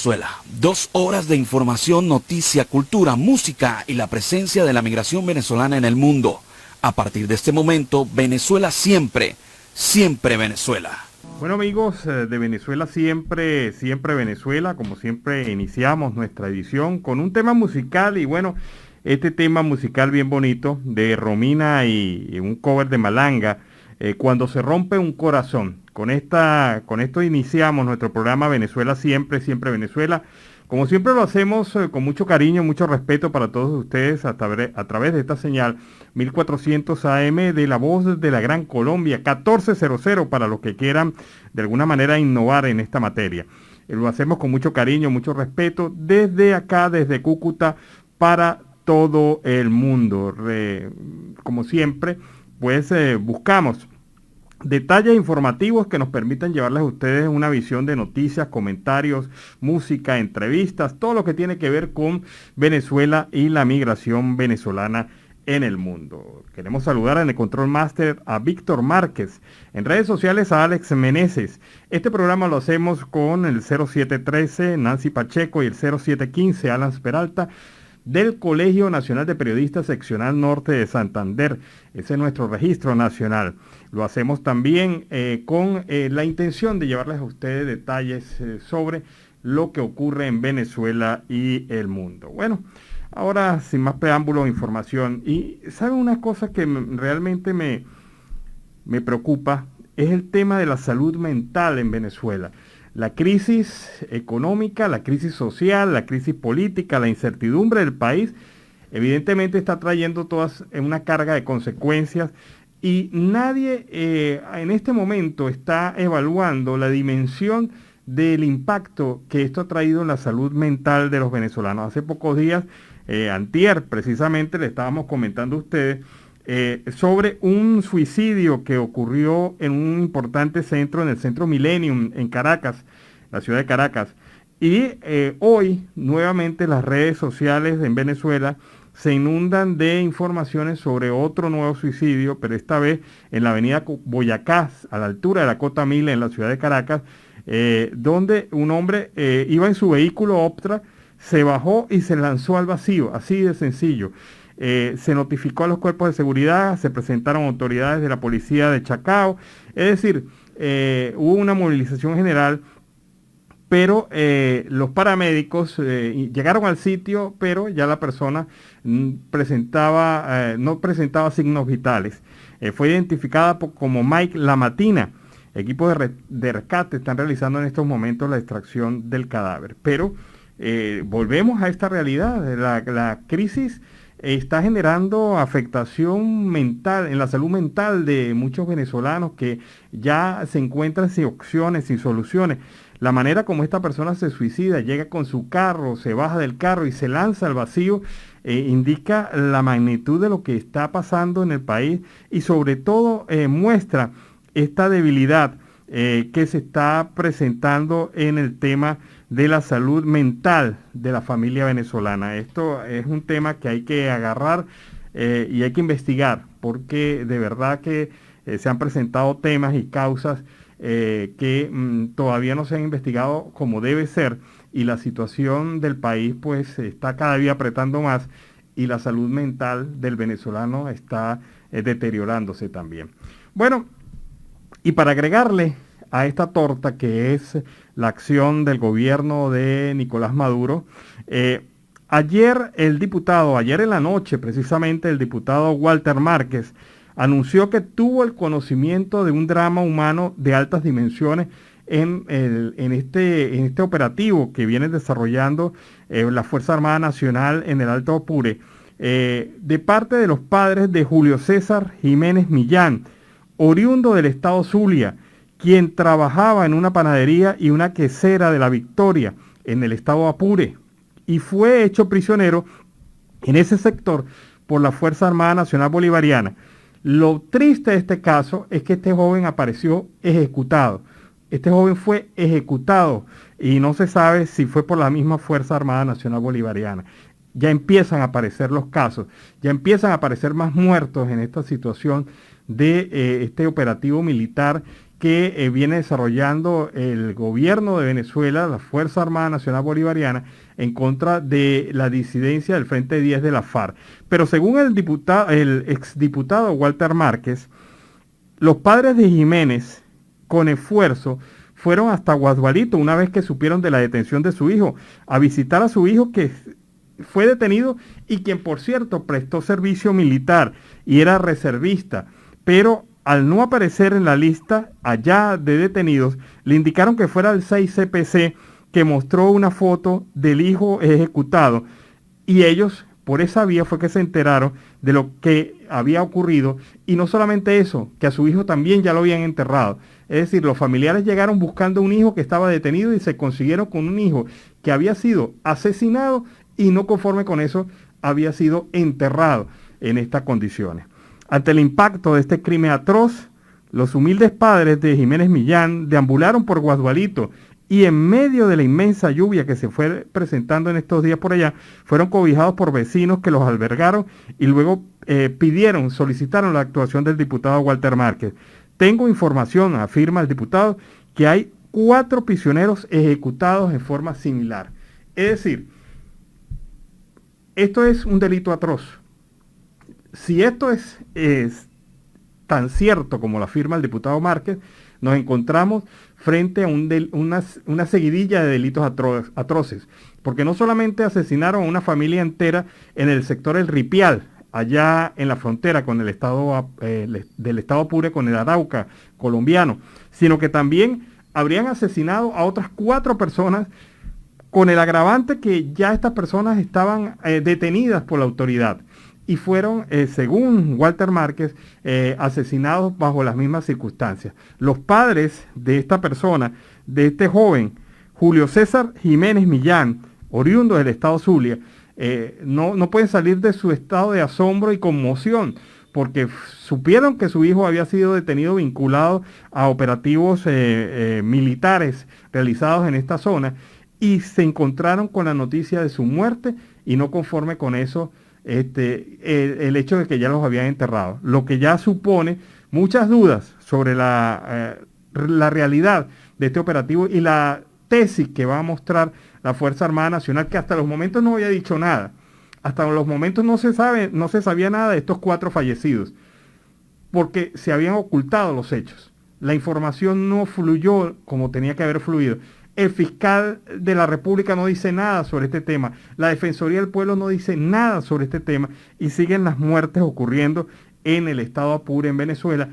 Venezuela. 2 horas de información, noticia, cultura, música y la presencia de la migración venezolana en el mundo. A partir de este momento, Venezuela siempre, siempre Venezuela. Bueno amigos de Venezuela siempre, siempre Venezuela, como siempre iniciamos nuestra edición con un tema musical y bueno, este tema musical bien bonito de Romina y un cover de Malanga, Cuando se rompe un corazón. Con esto iniciamos nuestro programa Venezuela siempre, siempre Venezuela. Como siempre lo hacemos con mucho cariño, mucho respeto para todos ustedes a través de esta señal 1400 AM de La Voz de la Gran Colombia, 1400 para los que quieran de alguna manera innovar en esta materia. Lo hacemos con mucho cariño, mucho respeto desde acá, desde Cúcuta, para todo el mundo. Como siempre, pues buscamos detalles informativos que nos permitan llevarles a ustedes una visión de noticias, comentarios, música, entrevistas, todo lo que tiene que ver con Venezuela y la migración venezolana en el mundo. Queremos saludar en el Control Master a Víctor Márquez, en redes sociales a Alex Meneses. Este programa lo hacemos con el 0713 Nancy Pacheco y el 0715 Alan Peralta, del Colegio Nacional de Periodistas Seccional Norte de Santander. Ese es nuestro registro nacional. Lo hacemos también con la intención de llevarles a ustedes detalles sobre lo que ocurre en Venezuela y el mundo. Bueno, ahora sin más preámbulos, información. Y ¿saben una cosa que realmente me preocupa? Es el tema de la salud mental en Venezuela. La crisis económica, la crisis social, la crisis política, la incertidumbre del país, evidentemente está trayendo todas una carga de consecuencias y nadie en este momento está evaluando la dimensión del impacto que esto ha traído en la salud mental de los venezolanos. Hace pocos días, antier precisamente, le estábamos comentando a ustedes sobre un suicidio que ocurrió en un importante centro, en el Centro Millennium, en Caracas, la ciudad de Caracas. Y hoy, nuevamente, las redes sociales en Venezuela se inundan de informaciones sobre otro nuevo suicidio, pero esta vez en la avenida Boyacá, a la altura de la Cota Mila, en la ciudad de Caracas, donde un hombre iba en su vehículo Optra, se bajó y se lanzó al vacío, así de sencillo. Se notificó a los cuerpos de seguridad, se presentaron autoridades de la policía de Chacao, es decir, hubo una movilización general, pero los paramédicos llegaron al sitio, pero ya la persona no presentaba signos vitales. Fue identificada como Mike Lamatina. Equipos de rescate están realizando en estos momentos la extracción del cadáver. Pero volvemos a esta realidad, la crisis está generando afectación mental, en la salud mental de muchos venezolanos que ya se encuentran sin opciones, sin soluciones. La manera como esta persona se suicida, llega con su carro, se baja del carro y se lanza al vacío, indica la magnitud de lo que está pasando en el país y sobre todo muestra esta debilidad que se está presentando en el tema de la salud mental de la familia venezolana. Esto es un tema que hay que agarrar y hay que investigar, porque de verdad que se han presentado temas y causas que todavía no se han investigado como debe ser, y la situación del país pues está cada día apretando más y la salud mental del venezolano está deteriorándose también. Bueno, y para agregarle a esta torta que es la acción del gobierno de Nicolás Maduro, ayer en la noche precisamente, el diputado Walter Márquez anunció que tuvo el conocimiento de un drama humano de altas dimensiones en este operativo que viene desarrollando la Fuerza Armada Nacional en el Alto Apure, de parte de los padres de Julio César Jiménez Millán, oriundo del estado Zulia, quien trabajaba en una panadería y una quesera de La Victoria, en el estado Apure, y fue hecho prisionero en ese sector por la Fuerza Armada Nacional Bolivariana. Lo triste de este caso es que este joven apareció ejecutado. Este joven fue ejecutado y no se sabe si fue por la misma Fuerza Armada Nacional Bolivariana. Ya empiezan a aparecer los casos, ya empiezan a aparecer más muertos en esta situación de este operativo militar que viene desarrollando el gobierno de Venezuela, la Fuerza Armada Nacional Bolivariana, en contra de la disidencia del Frente 10 de la FARC. Pero según el exdiputado Walter Márquez, los padres de Jiménez, con esfuerzo, fueron hasta Guasdualito una vez que supieron de la detención de su hijo, a visitar a su hijo que fue detenido y quien, por cierto, prestó servicio militar y era reservista, pero al no aparecer en la lista allá de detenidos, le indicaron que fuera el 6CPC, que mostró una foto del hijo ejecutado, y ellos por esa vía fue que se enteraron de lo que había ocurrido, y no solamente eso, que a su hijo también ya lo habían enterrado. Es decir, los familiares llegaron buscando un hijo que estaba detenido y se consiguieron con un hijo que había sido asesinado y no conforme con eso había sido enterrado en estas condiciones. Ante el impacto de este crimen atroz, los humildes padres de Jiménez Millán deambularon por Guasdualito y en medio de la inmensa lluvia que se fue presentando en estos días por allá, fueron cobijados por vecinos que los albergaron y luego solicitaron la actuación del diputado Walter Márquez. Tengo información, afirma el diputado, que hay 4 prisioneros ejecutados en forma similar. Es decir, esto es un delito atroz. Si esto es tan cierto como lo afirma el diputado Márquez, nos encontramos frente a una seguidilla de delitos atroces, porque no solamente asesinaron a una familia entera en el sector El Ripial, allá en la frontera con el estado del estado Apure con el Arauca colombiano, sino que también habrían asesinado a otras 4 personas con el agravante que ya estas personas estaban detenidas por la autoridad y fueron, según Walter Márquez, asesinados bajo las mismas circunstancias. Los padres de esta persona, de este joven, Julio César Jiménez Millán, oriundo del estado Zulia, no pueden salir de su estado de asombro y conmoción, porque supieron que su hijo había sido detenido vinculado a operativos militares realizados en esta zona y se encontraron con la noticia de su muerte y no conforme con eso, el hecho de que ya los habían enterrado, lo que ya supone muchas dudas sobre la realidad de este operativo y la tesis que va a mostrar la Fuerza Armada Nacional, que hasta los momentos no había dicho nada. Hasta los momentos no se sabía nada de estos 4 fallecidos, porque se habían ocultado los hechos. La información no fluyó como tenía que haber fluido. El fiscal de la República no dice nada sobre este tema. La Defensoría del Pueblo no dice nada sobre este tema. Y siguen las muertes ocurriendo en el estado Apure, en Venezuela,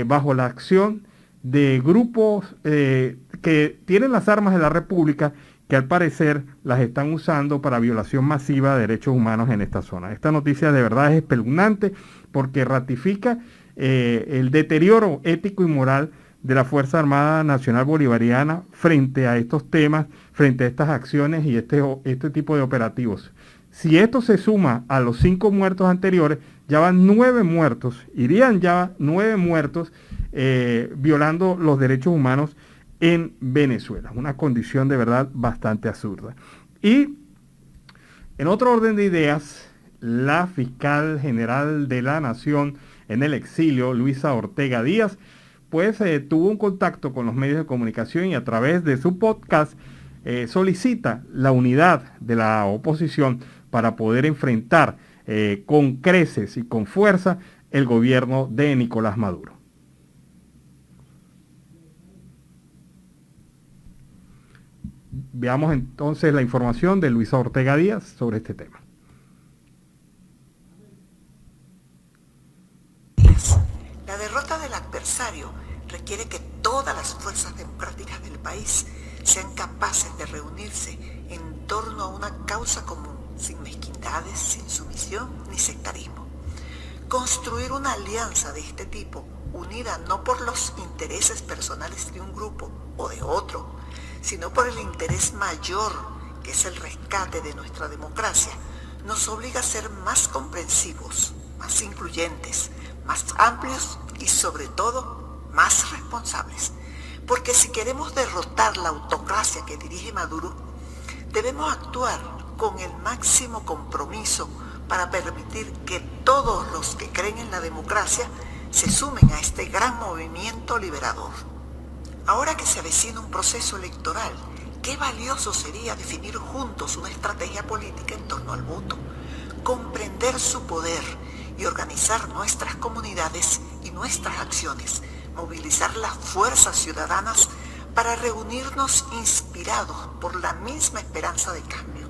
bajo la acción de grupos que tienen las armas de la República, que al parecer las están usando para violación masiva de derechos humanos en esta zona. Esta noticia de verdad es espeluznante porque ratifica el deterioro ético y moral de la Fuerza Armada Nacional Bolivariana frente a estos temas, frente a estas acciones y este tipo de operativos. Si esto se suma a los 5 muertos anteriores, ya van 9 muertos, irían ya 9 muertos violando los derechos humanos en Venezuela. Una condición de verdad bastante absurda. Y en otro orden de ideas, la fiscal general de la Nación en el exilio, Luisa Ortega Díaz, pues tuvo un contacto con los medios de comunicación y a través de su podcast solicita la unidad de la oposición para poder enfrentar con creces y con fuerza el gobierno de Nicolás Maduro. Veamos entonces la información de Luisa Ortega Díaz sobre este tema. La derrota del adversario requiere que todas las fuerzas democráticas del país sean capaces de reunirse en torno a una causa común, sin mezquindades, sin sumisión ni sectarismo. Construir una alianza de este tipo, unida no por los intereses personales de un grupo o de otro, sino por el interés mayor, que es el rescate de nuestra democracia, nos obliga a ser más comprensivos, más incluyentes, más amplios y sobre todo más responsables. Porque si queremos derrotar la autocracia que dirige Maduro, debemos actuar con el máximo compromiso para permitir que todos los que creen en la democracia se sumen a este gran movimiento liberador. Ahora que se avecina un proceso electoral, qué valioso sería definir juntos una estrategia política en torno al voto, comprender su poder y organizar nuestras comunidades y nuestras acciones, movilizar las fuerzas ciudadanas para reunirnos inspirados por la misma esperanza de cambio.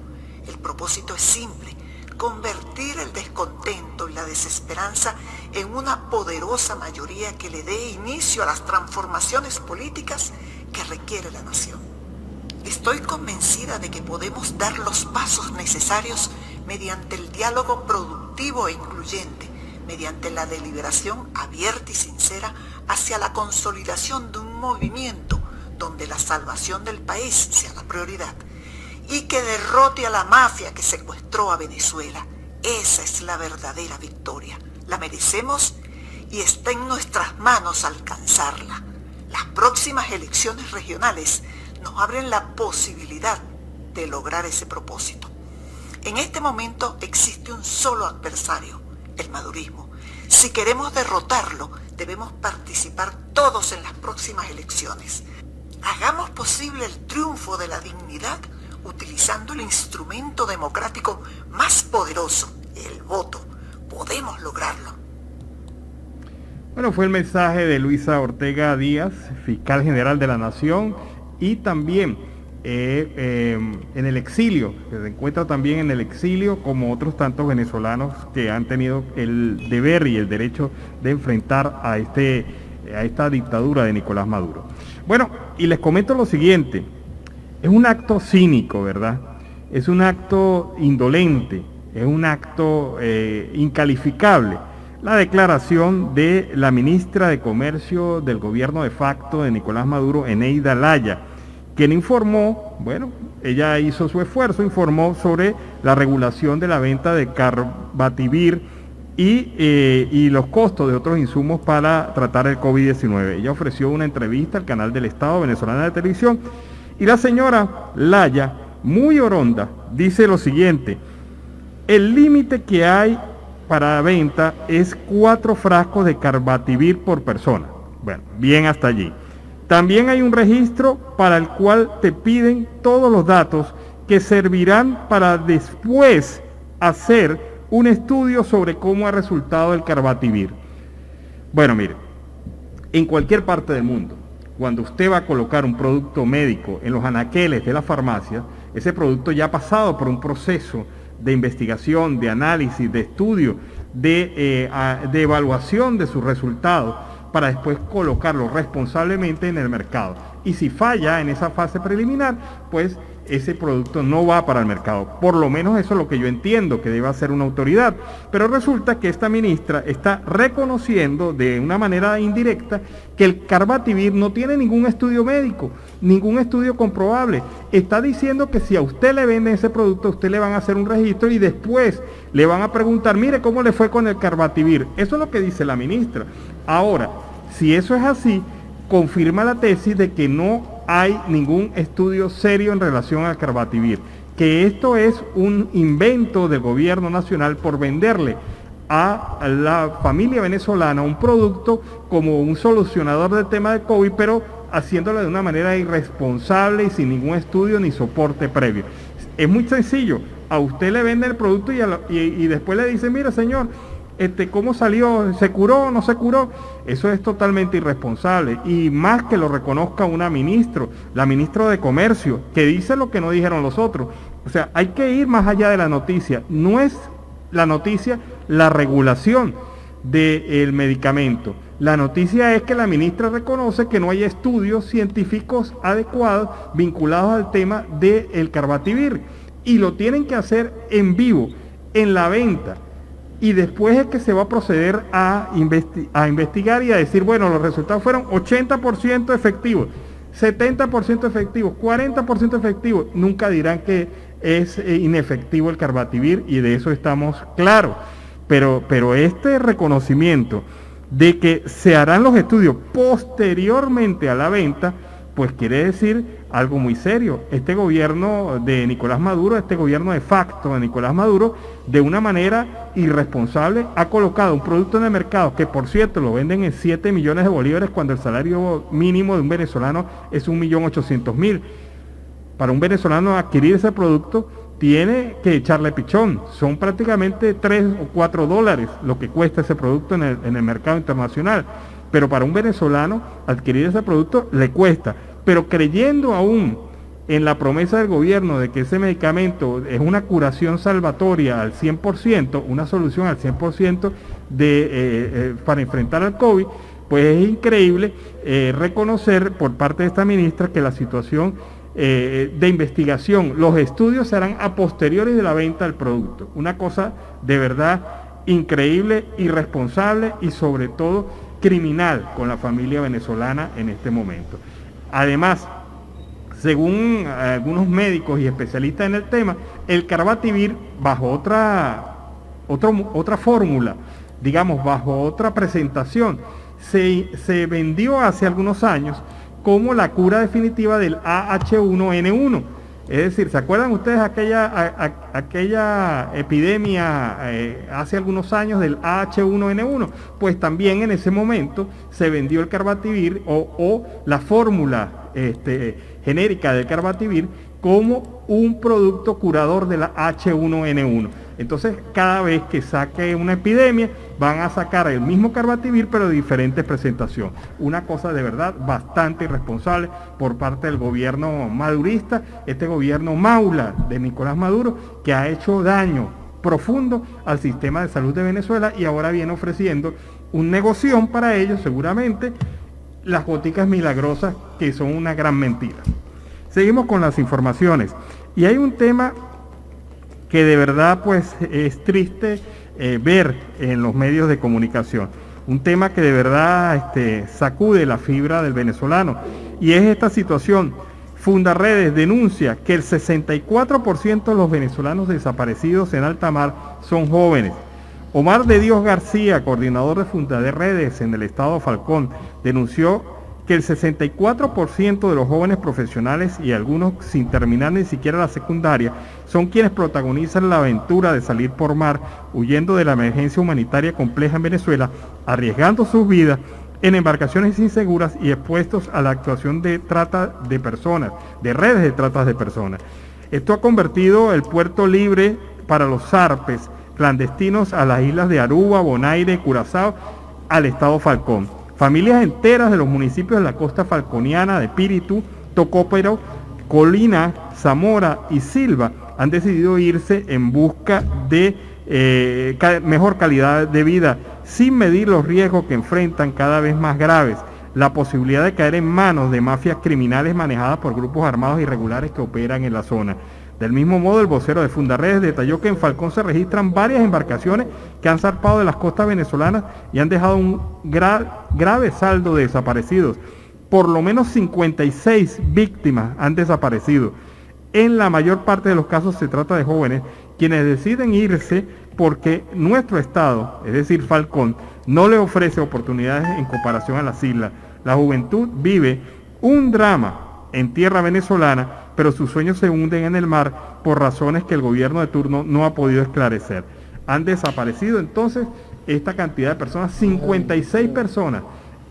El propósito es simple: convertir el descontento y la desesperanza en una poderosa mayoría que le dé inicio a las transformaciones políticas que requiere la nación. Estoy convencida de que podemos dar los pasos necesarios mediante el diálogo productivo e incluyente, mediante la deliberación abierta y sincera hacia la consolidación de un movimiento donde la salvación del país sea la prioridad y que derrote a la mafia que secuestró a Venezuela. Esa es la verdadera victoria. La merecemos y está en nuestras manos alcanzarla. Las próximas elecciones regionales nos abren la posibilidad de lograr ese propósito. En este momento existe un solo adversario, el madurismo. Si queremos derrotarlo, debemos participar todos en las próximas elecciones. Hagamos posible el triunfo de la dignidad utilizando el instrumento democrático más poderoso, el voto. Podemos lograrlo. Bueno, fue el mensaje de Luisa Ortega Díaz, fiscal general de la Nación, y también en el exilio, que se encuentra también en el exilio, como otros tantos venezolanos que han tenido el deber y el derecho de enfrentar a esta dictadura de Nicolás Maduro. Bueno, y les comento lo siguiente: es un acto cínico, ¿verdad? Es un acto indolente, es un acto incalificable. La declaración de la ministra de Comercio del gobierno de facto de Nicolás Maduro, Eneida Laya, quien informó, bueno, ella hizo su esfuerzo, informó sobre la regulación de la venta de Carbativir y los costos de otros insumos para tratar el COVID-19. Ella ofreció una entrevista al canal del Estado venezolano de televisión y la señora Laya, muy oronda, dice lo siguiente: el límite que hay para venta es 4 frascos de Carbativir por persona. Bueno, bien hasta allí. También hay un registro para el cual te piden todos los datos que servirán para después hacer un estudio sobre cómo ha resultado el Carbativir. Bueno, mire, en cualquier parte del mundo, cuando usted va a colocar un producto médico en los anaqueles de la farmacia, ese producto ya ha pasado por un proceso de investigación, de análisis, de estudio, de evaluación de sus resultados, para después colocarlo responsablemente en el mercado. Y si falla en esa fase preliminar, pues ese producto no va para el mercado. Por lo menos eso es lo que yo entiendo que debe hacer una autoridad. Pero resulta que esta ministra está reconociendo de una manera indirecta que el Carbativir no tiene ningún estudio médico, ningún estudio comprobable. Está diciendo que si a usted le venden ese producto, a usted le van a hacer un registro y después le van a preguntar, mire cómo le fue con el Carbativir. Eso es lo que dice la ministra. Ahora, si eso es así, confirma la tesis de que no hay ningún estudio serio en relación al Carbativir, que esto es un invento del gobierno nacional por venderle a la familia venezolana un producto como un solucionador del tema de COVID, pero haciéndolo de una manera irresponsable y sin ningún estudio ni soporte previo. Es muy sencillo: a usted le venden el producto y después le dicen, mira señor, ¿cómo salió? ¿Se curó o no se curó? Eso es totalmente irresponsable, y más que lo reconozca una ministra, la ministra de Comercio, que dice lo que no dijeron los otros. O sea, hay que ir más allá de la noticia. No es la noticia la regulación del medicamento. La noticia es que la ministra reconoce que no hay estudios científicos adecuados vinculados al tema del Carbativir, y lo tienen que hacer en vivo, en la venta. Y después es que se va a proceder a investigar y a decir, bueno, los resultados fueron 80% efectivos, 70% efectivos, 40% efectivos. Nunca dirán que es inefectivo el Carbativir, y de eso estamos claros. Pero este reconocimiento de que se harán los estudios posteriormente a la venta, pues quiere decir algo muy serio. Este gobierno de Nicolás Maduro, este gobierno de facto de Nicolás Maduro, de una manera irresponsable ha colocado un producto en el mercado que, por cierto, lo venden en 7 millones de bolívares cuando el salario mínimo de un venezolano es 1.800.000. Para un venezolano adquirir ese producto tiene que echarle pichón. Son prácticamente 3 o 4 dólares lo que cuesta ese producto en el mercado internacional. Pero para un venezolano adquirir ese producto le cuesta. Pero creyendo aún en la promesa del gobierno de que ese medicamento es una curación salvatoria al 100%, una solución al 100% para enfrentar al COVID, pues es increíble reconocer por parte de esta ministra que la situación de investigación, los estudios se harán a posteriori de la venta del producto. Una cosa de verdad increíble, irresponsable y sobre todo criminal con la familia venezolana en este momento. Además, según algunos médicos y especialistas en el tema, el Carbativir, bajo otra fórmula, digamos, bajo otra presentación, se vendió hace algunos años como la cura definitiva del AH1N1. Es decir, ¿se acuerdan ustedes aquella epidemia hace algunos años del AH1N1? Pues también en ese momento se vendió el Carbativir o la fórmula genérica del Carbativir como un producto curador de la H1N1. Entonces, cada vez que saque una epidemia, van a sacar el mismo Carbativir, pero de diferentes presentaciones. Una cosa de verdad bastante irresponsable por parte del gobierno madurista, este gobierno maula de Nicolás Maduro, que ha hecho daño profundo al sistema de salud de Venezuela y ahora viene ofreciendo un negocio para ellos, seguramente, las goticas milagrosas, que son una gran mentira. Seguimos con las informaciones. Y hay un tema que de verdad pues es triste ver en los medios de comunicación. Un tema que de verdad sacude la fibra del venezolano. Y es esta situación. Fundaredes denuncia que el 64% de los venezolanos desaparecidos en alta mar son jóvenes. Omar de Dios García, coordinador de Fundaredes en el estado Falcón, denunció que el 64% de los jóvenes profesionales y algunos sin terminar ni siquiera la secundaria son quienes protagonizan la aventura de salir por mar huyendo de la emergencia humanitaria compleja en Venezuela, arriesgando sus vidas en embarcaciones inseguras y expuestos a la actuación de trata de personas, de redes de trata de personas. Esto ha convertido el puerto libre para los zarpes clandestinos a las islas de Aruba, Bonaire y Curazao al estado Falcón. Familias enteras de los municipios de la costa falconiana de Píritu, Tocópero, Colina, Zamora y Silva han decidido irse en busca de mejor calidad de vida, sin medir los riesgos que enfrentan cada vez más graves, la posibilidad de caer en manos de mafias criminales manejadas por grupos armados irregulares que operan en la zona. Del mismo modo, el vocero de Fundaredes detalló que en Falcón se registran varias embarcaciones que han zarpado de las costas venezolanas y han dejado un grave saldo de desaparecidos. Por lo menos 56 víctimas han desaparecido. En la mayor parte de los casos se trata de jóvenes quienes deciden irse porque nuestro estado, es decir, Falcón, no le ofrece oportunidades en comparación a las islas. La juventud vive un drama en tierra venezolana, pero sus sueños se hunden en el mar por razones que el gobierno de turno no ha podido esclarecer. Han desaparecido entonces esta cantidad de personas, 56 personas.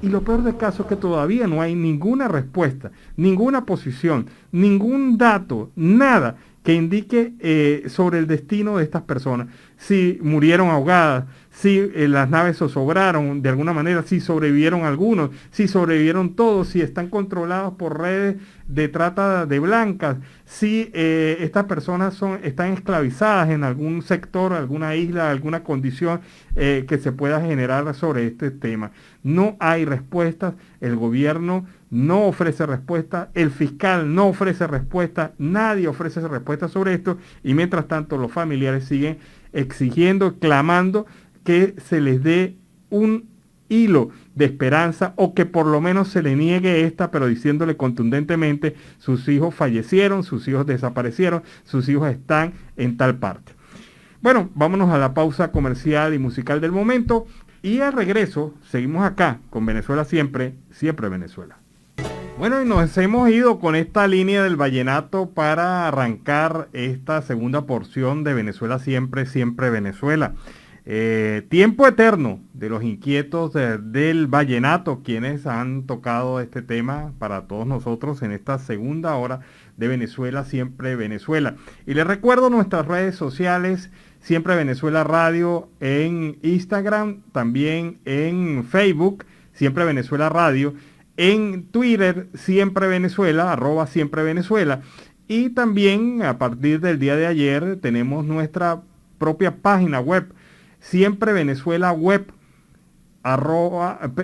Y lo peor del caso es que todavía no hay ninguna respuesta, ninguna posición, ningún dato, nada que indique sobre el destino de estas personas. Si murieron ahogadas, si las naves zozobraron de alguna manera, si sobrevivieron algunos, si sobrevivieron todos, si están controlados por redes de trata de blancas, si estas personas están esclavizadas en algún sector, alguna isla, alguna condición que se pueda generar sobre este tema. No hay respuestas, el gobierno no ofrece respuesta, el fiscal no ofrece respuesta, nadie ofrece respuesta sobre esto, y mientras tanto los familiares siguen exigiendo, clamando que se les dé un hilo de esperanza o que por lo menos se le niegue esta, pero diciéndole contundentemente: sus hijos fallecieron, sus hijos desaparecieron, sus hijos están en tal parte. Bueno, vámonos a la pausa comercial y musical del momento y al regreso seguimos acá con Venezuela Siempre, Siempre Venezuela. Bueno, y nos hemos ido con esta línea del vallenato para arrancar esta segunda porción de Venezuela Siempre, Siempre Venezuela. Tiempo eterno de los inquietos del vallenato, quienes han tocado este tema para todos nosotros en esta segunda hora de Venezuela Siempre Venezuela. Y les recuerdo nuestras redes sociales, Siempre Venezuela Radio en Instagram, también en Facebook, Siempre Venezuela Radio, en Twitter, Siempre Venezuela, @Siempre Venezuela. Y también a partir del día de ayer tenemos nuestra propia página web, Siempre Venezuela Web,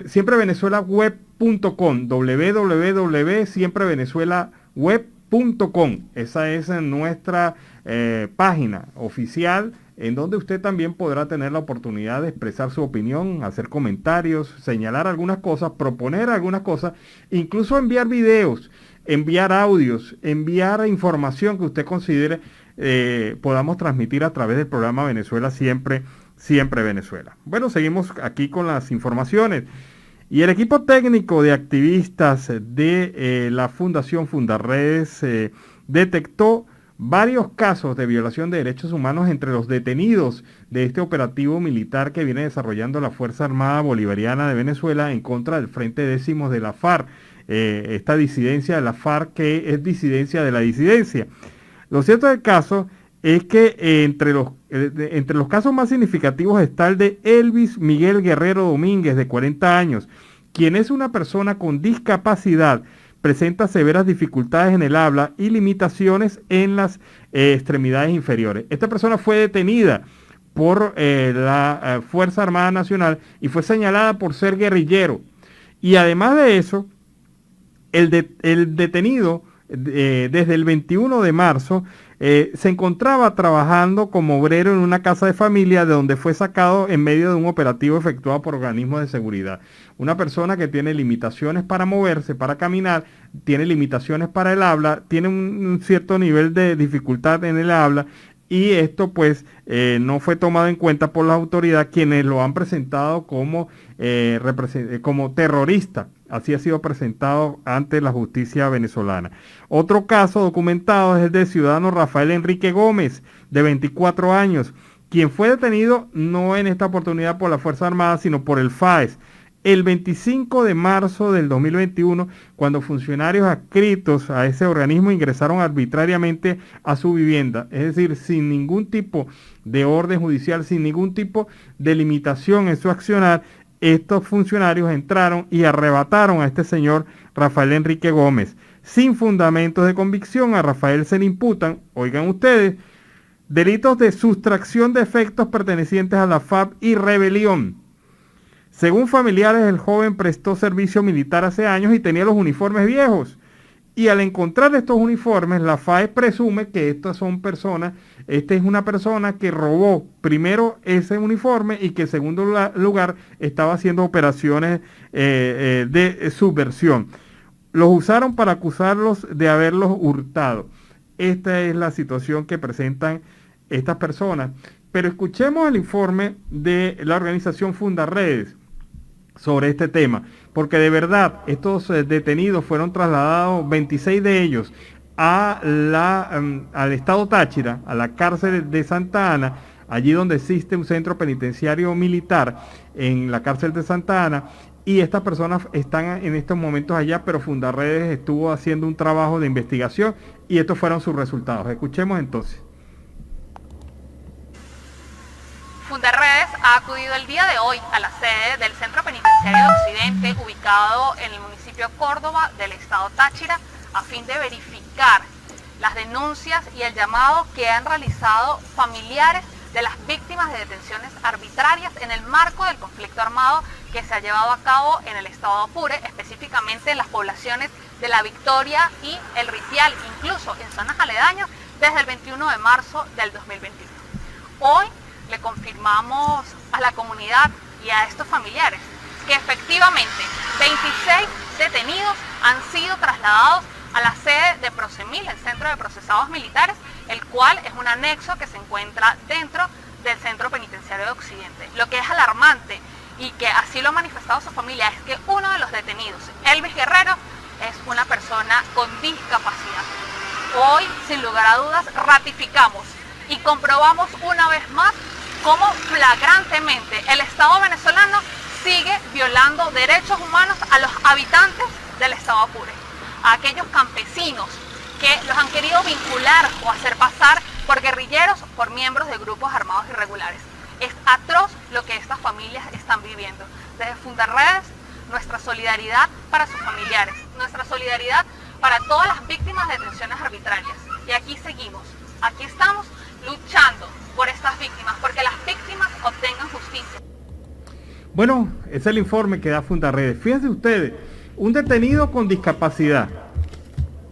siemprevenezuelaweb.com, www.siemprevenezuelaweb.com. Esa es nuestra página oficial, en donde usted también podrá tener la oportunidad de expresar su opinión, hacer comentarios, señalar algunas cosas, proponer algunas cosas, incluso enviar videos, enviar audios, enviar información que usted considere podamos transmitir a través del programa Venezuela Siempre, Siempre Venezuela. Bueno, seguimos aquí con las informaciones. Y el equipo técnico de activistas de la Fundación Fundarredes detectó varios casos de violación de derechos humanos entre los detenidos de este operativo militar que viene desarrollando la Fuerza Armada Bolivariana de Venezuela en contra del Frente Décimo de la FARC, esta disidencia de la FARC que es disidencia de la disidencia. Lo cierto del caso es que entre los casos más significativos está el de Elvis Miguel Guerrero Domínguez, de 40 años, quien es una persona con discapacidad, presenta severas dificultades en el habla y limitaciones en las extremidades inferiores. Esta persona fue detenida por la Fuerza Armada Nacional y fue señalada por ser guerrillero. Y además de eso, el detenido desde el 21 de marzo se encontraba trabajando como obrero en una casa de familia, de donde fue sacado en medio de un operativo efectuado por organismos de seguridad. Una persona que tiene limitaciones para moverse, para caminar, tiene limitaciones para el habla, tiene un cierto nivel de dificultad en el habla, y esto pues no fue tomado en cuenta por las autoridades, quienes lo han presentado como terrorista. Así ha sido presentado ante la justicia venezolana. Otro caso documentado es el del ciudadano Rafael Enrique Gómez, de 24 años, quien fue detenido no en esta oportunidad por la Fuerza Armada, sino por el FAES, el 25 de marzo del 2021, cuando funcionarios adscritos a ese organismo ingresaron arbitrariamente a su vivienda, es decir, sin ningún tipo de orden judicial, sin ningún tipo de limitación en su accionar. Estos funcionarios entraron y arrebataron a este señor Rafael Enrique Gómez. Sin fundamentos de convicción, a Rafael se le imputan, oigan ustedes, delitos de sustracción de efectos pertenecientes a la FARC y rebelión. Según familiares, el joven prestó servicio militar hace años y tenía los uniformes viejos. Y al encontrar estos uniformes, la FAES presume que estas son personas, esta es una persona que robó primero ese uniforme y que en segundo lugar estaba haciendo operaciones de subversión. Los usaron para acusarlos de haberlos hurtado. Esta es la situación que presentan estas personas. Pero escuchemos el informe de la organización Fundarredes sobre este tema, porque de verdad estos detenidos fueron trasladados, 26 de ellos, al estado Táchira, a la cárcel de Santa Ana, allí donde existe un centro penitenciario militar, en la cárcel de Santa Ana, y estas personas están en estos momentos allá, pero Fundarredes estuvo haciendo un trabajo de investigación y estos fueron sus resultados. Escuchemos entonces. Fundarredes ha acudido el día de hoy a la sede del Centro Penitenciario de Occidente, ubicado en el municipio Córdoba del estado Táchira, a fin de verificar las denuncias y el llamado que han realizado familiares de las víctimas de detenciones arbitrarias en el marco del conflicto armado que se ha llevado a cabo en el estado Apure, específicamente en las poblaciones de La Victoria y El Ritial, incluso en zonas aledañas, desde el 21 de marzo del 2021. Hoy le confirmamos a la comunidad y a estos familiares que efectivamente 26 detenidos han sido trasladados a la sede de Procemil, el Centro de Procesados Militares, el cual es un anexo que se encuentra dentro del Centro Penitenciario de Occidente. Lo que es alarmante, y que así lo ha manifestado su familia, es que uno de los detenidos, Elvis Guerrero, es una persona con discapacidad. Hoy, sin lugar a dudas, ratificamos y comprobamos una vez más cómo flagrantemente el Estado venezolano sigue violando derechos humanos a los habitantes del Estado Apure, a aquellos campesinos que los han querido vincular o hacer pasar por guerrilleros, por miembros de grupos armados irregulares. Es atroz lo que estas familias están viviendo. Desde Fundarredes, nuestra solidaridad para sus familiares, nuestra solidaridad para todas las víctimas de detenciones arbitrarias. Y aquí seguimos, aquí estamos luchando por estas víctimas, porque las víctimas obtengan justicia. Bueno, es el informe que da Fundarredes. Fíjense ustedes, un detenido con discapacidad,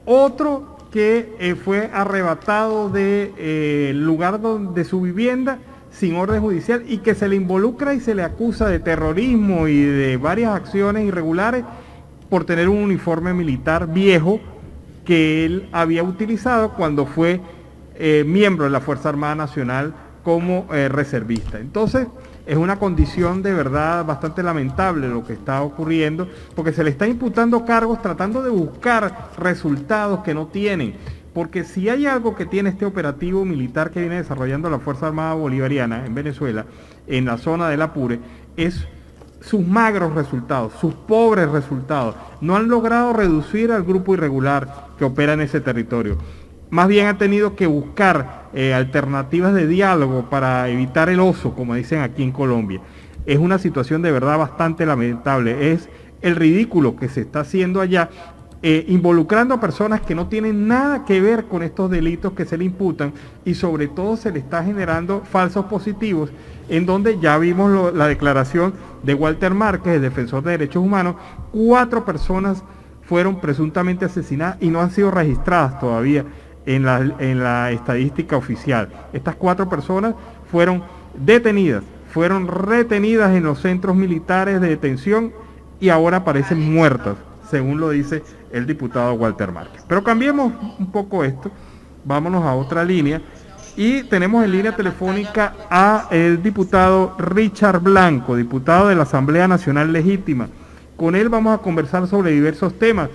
otro que fue arrebatado del lugar de su vivienda sin orden judicial y que se le involucra y se le acusa de terrorismo y de varias acciones irregulares por tener un uniforme militar viejo que él había utilizado cuando fue miembro de la Fuerza Armada Nacional como reservista. Entonces, es una condición de verdad bastante lamentable lo que está ocurriendo, porque se le está imputando cargos tratando de buscar resultados que no tienen. Porque si hay algo que tiene este operativo militar que viene desarrollando la Fuerza Armada Bolivariana en Venezuela, en la zona del Apure, es sus magros resultados, sus pobres resultados. No han logrado reducir al grupo irregular que opera en ese territorio. Más bien han tenido que buscar alternativas de diálogo para evitar el oso, como dicen aquí en Colombia. Es una situación de verdad bastante lamentable. Es el ridículo que se está haciendo allá, involucrando a personas que no tienen nada que ver con estos delitos que se le imputan, y sobre todo se le está generando falsos positivos, en donde ya vimos la declaración de Walter Márquez, el defensor de derechos humanos. 4 personas fueron presuntamente asesinadas y no han sido registradas todavía en la estadística oficial. Estas 4 personas fueron detenidas, fueron retenidas en los centros militares de detención y ahora aparecen muertas, según lo dice el diputado Walter Márquez. Pero cambiemos un poco esto, vámonos a otra línea, y tenemos en línea telefónica a el diputado Richard Blanco, diputado de la Asamblea Nacional Legítima. Con él vamos a conversar sobre diversos temas.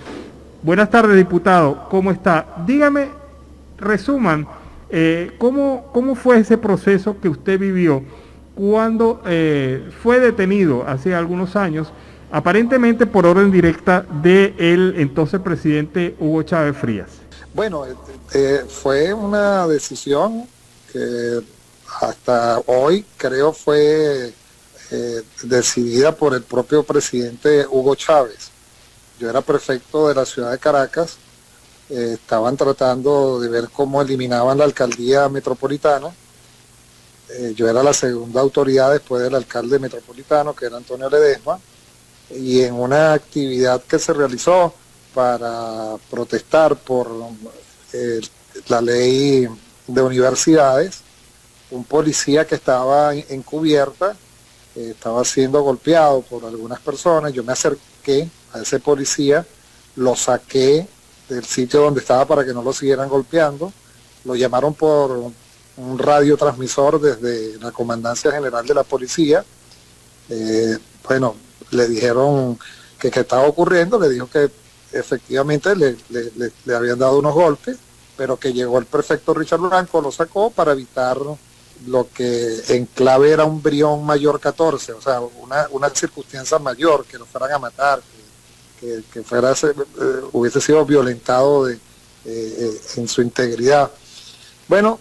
Buenas tardes, diputado, ¿cómo está? Dígame, resuman, ¿cómo fue ese proceso que usted vivió cuando fue detenido hace algunos años, aparentemente por orden directa del entonces presidente Hugo Chávez Frías? Bueno, fue una decisión que hasta hoy creo fue decidida por el propio presidente Hugo Chávez. Yo era prefecto de la ciudad de Caracas, estaban tratando de ver cómo eliminaban la alcaldía metropolitana. Yo era la segunda autoridad después del alcalde metropolitano, que era Antonio Ledesma, y en una actividad que se realizó para protestar por la ley de universidades, un policía que estaba encubierta estaba siendo golpeado por algunas personas. Yo me acerqué a ese policía, lo saqué del sitio donde estaba para que no lo siguieran golpeando, lo llamaron por un radiotransmisor desde la Comandancia General de la Policía. Bueno, le dijeron que qué estaba ocurriendo, le dijo que efectivamente le habían dado unos golpes, pero que llegó el prefecto Richard Blanco, lo sacó para evitar lo que en clave era un Brión mayor 14, o sea, una circunstancia mayor, que lo fueran a matar, que hubiese sido violentado en su integridad. Bueno,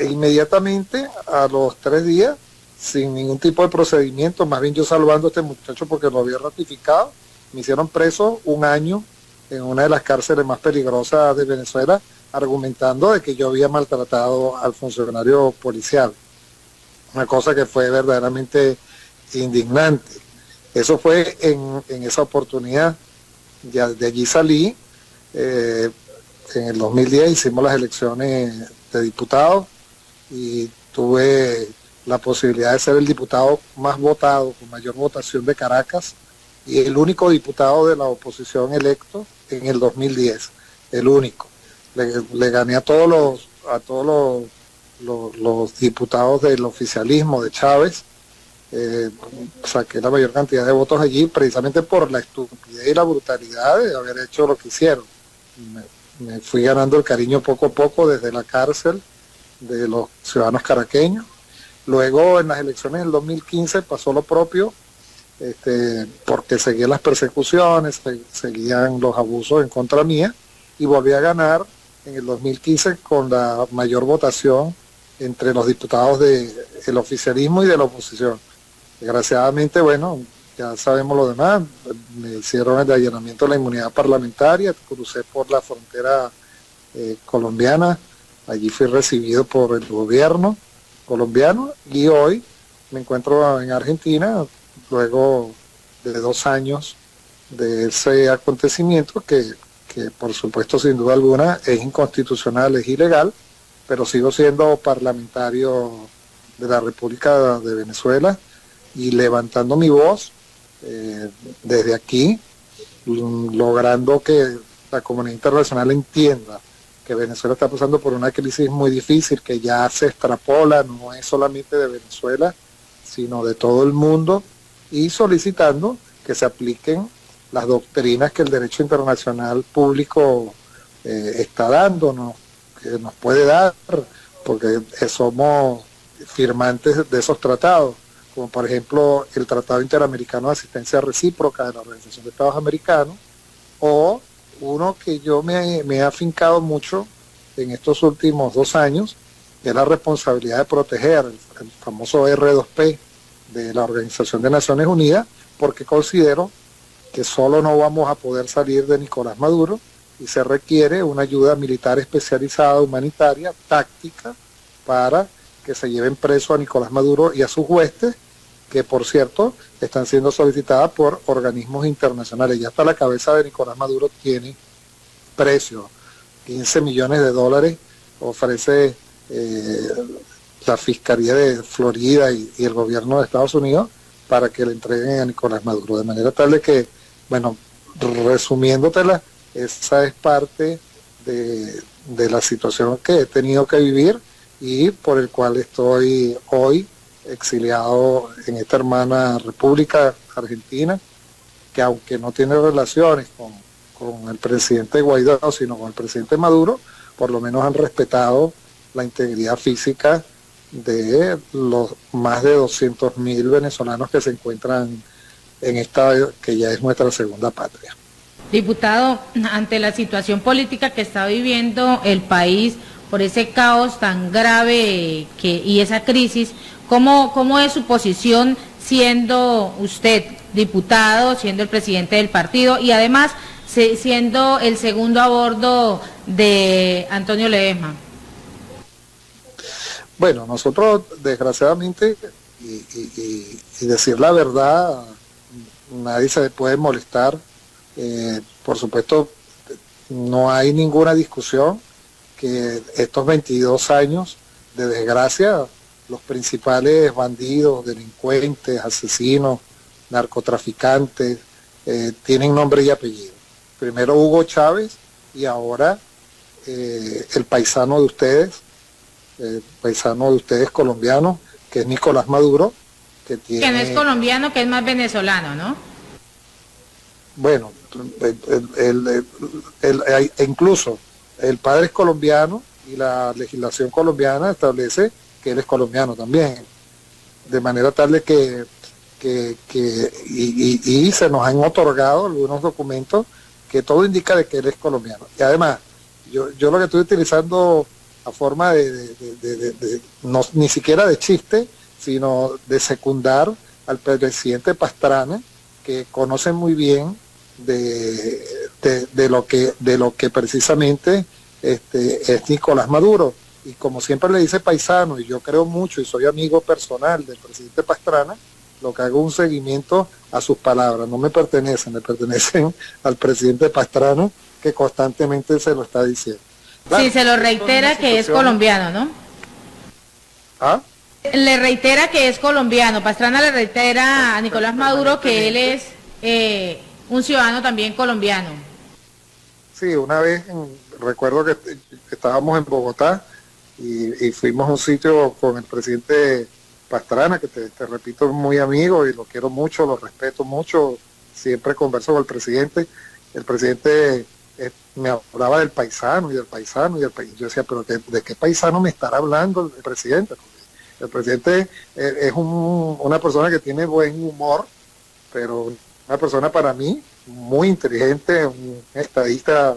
inmediatamente a los 3 días, sin ningún tipo de procedimiento, más bien yo salvando a este muchacho porque lo había ratificado, me hicieron preso 1 año en una de las cárceles más peligrosas de Venezuela, argumentando de que yo había maltratado al funcionario policial. Una cosa que fue verdaderamente indignante. Eso fue en esa oportunidad. Ya de allí salí, en el 2010 hicimos las elecciones de diputados y tuve la posibilidad de ser el diputado más votado, con mayor votación de Caracas, y el único diputado de la oposición electo en el 2010, el único. Le gané a todos los diputados del oficialismo de Chávez, saqué la mayor cantidad de votos allí precisamente por la estupidez y la brutalidad de haber hecho lo que hicieron. Me fui ganando el cariño poco a poco desde la cárcel de los ciudadanos caraqueños. Luego en las elecciones del 2015 pasó lo propio, porque seguían las persecuciones, seguían los abusos en contra mía, y volví a ganar en el 2015 con la mayor votación entre los diputados del oficialismo y de la oposición. Desgraciadamente, bueno, ya sabemos lo demás, me hicieron el allanamiento de la inmunidad parlamentaria, crucé por la frontera colombiana, allí fui recibido por el gobierno colombiano y hoy me encuentro en Argentina, luego de 2 años de ese acontecimiento que por supuesto sin duda alguna es inconstitucional, es ilegal, pero sigo siendo parlamentario de la República de Venezuela y levantando mi voz desde aquí, logrando que la comunidad internacional entienda que Venezuela está pasando por una crisis muy difícil, que ya se extrapola, no es solamente de Venezuela, sino de todo el mundo, y solicitando que se apliquen las doctrinas que el derecho internacional público está dándonos, que nos puede dar, porque somos firmantes de esos tratados, como por ejemplo el Tratado Interamericano de Asistencia Recíproca de la Organización de Estados Americanos, o uno que yo me he afincado mucho en estos últimos 2 años, que es la responsabilidad de proteger, el famoso R2P de la Organización de Naciones Unidas, porque considero que solo no vamos a poder salir de Nicolás Maduro y se requiere una ayuda militar especializada, humanitaria, táctica, para que se lleven preso a Nicolás Maduro y a sus huestes, que por cierto están siendo solicitadas por organismos internacionales. Ya hasta la cabeza de Nicolás Maduro tiene precio, $15 millones ofrece la Fiscalía de Florida y el gobierno de Estados Unidos para que le entreguen a Nicolás Maduro, de manera tal de que, bueno, resumiéndotela, esa es parte de la situación que he tenido que vivir y por el cual estoy hoy exiliado en esta hermana República Argentina, que aunque no tiene relaciones con el presidente Guaidó, sino con el presidente Maduro, por lo menos han respetado la integridad física de los más de 200.000 venezolanos que se encuentran en esta que ya es nuestra segunda patria. Diputado, ante la situación política que está viviendo el país, por ese caos tan grave y esa crisis, ¿cómo es su posición siendo usted diputado, siendo el presidente del partido y además siendo el segundo a bordo de Antonio Ledesma? Bueno, nosotros desgraciadamente, y decir la verdad, nadie se puede molestar. Por supuesto, no hay ninguna discusión que estos 22 años de desgracia, los principales bandidos, delincuentes, asesinos, narcotraficantes, tienen nombre y apellido. Primero Hugo Chávez y ahora el paisano de ustedes colombianos, que es Nicolás Maduro, que no es colombiano, que es más venezolano, ¿no? Bueno, incluso el padre es colombiano y la legislación colombiana establece que él es colombiano también, de manera tal de que se nos han otorgado algunos documentos que todo indica de que él es colombiano. Y además, yo lo que estoy utilizando a forma no, ni siquiera de chiste, sino de secundar al presidente Pastrana, que conoce muy bien de lo que precisamente es Nicolás Maduro, y como siempre le dice paisano, y yo creo mucho y soy amigo personal del presidente Pastrana, lo que hago un seguimiento a sus palabras, no me pertenecen, le pertenecen al presidente Pastrana, que constantemente se lo está diciendo. Claro, sí, se lo reitera que es colombiano, ¿no? ¿Ah? Le reitera que es colombiano. Pastrana le reitera a Nicolás Maduro que él es un ciudadano también colombiano. Sí, una vez recuerdo que estábamos en Bogotá y fuimos a un sitio con el presidente Pastrana, que te repito, es muy amigo y lo quiero mucho, lo respeto mucho, siempre converso con el presidente. El presidente me hablaba del paisano y del paisano y del paisano. Yo decía, pero ¿de qué paisano me estará hablando el presidente? Porque el presidente es una persona que tiene buen humor, pero una persona para mí muy inteligente, un estadista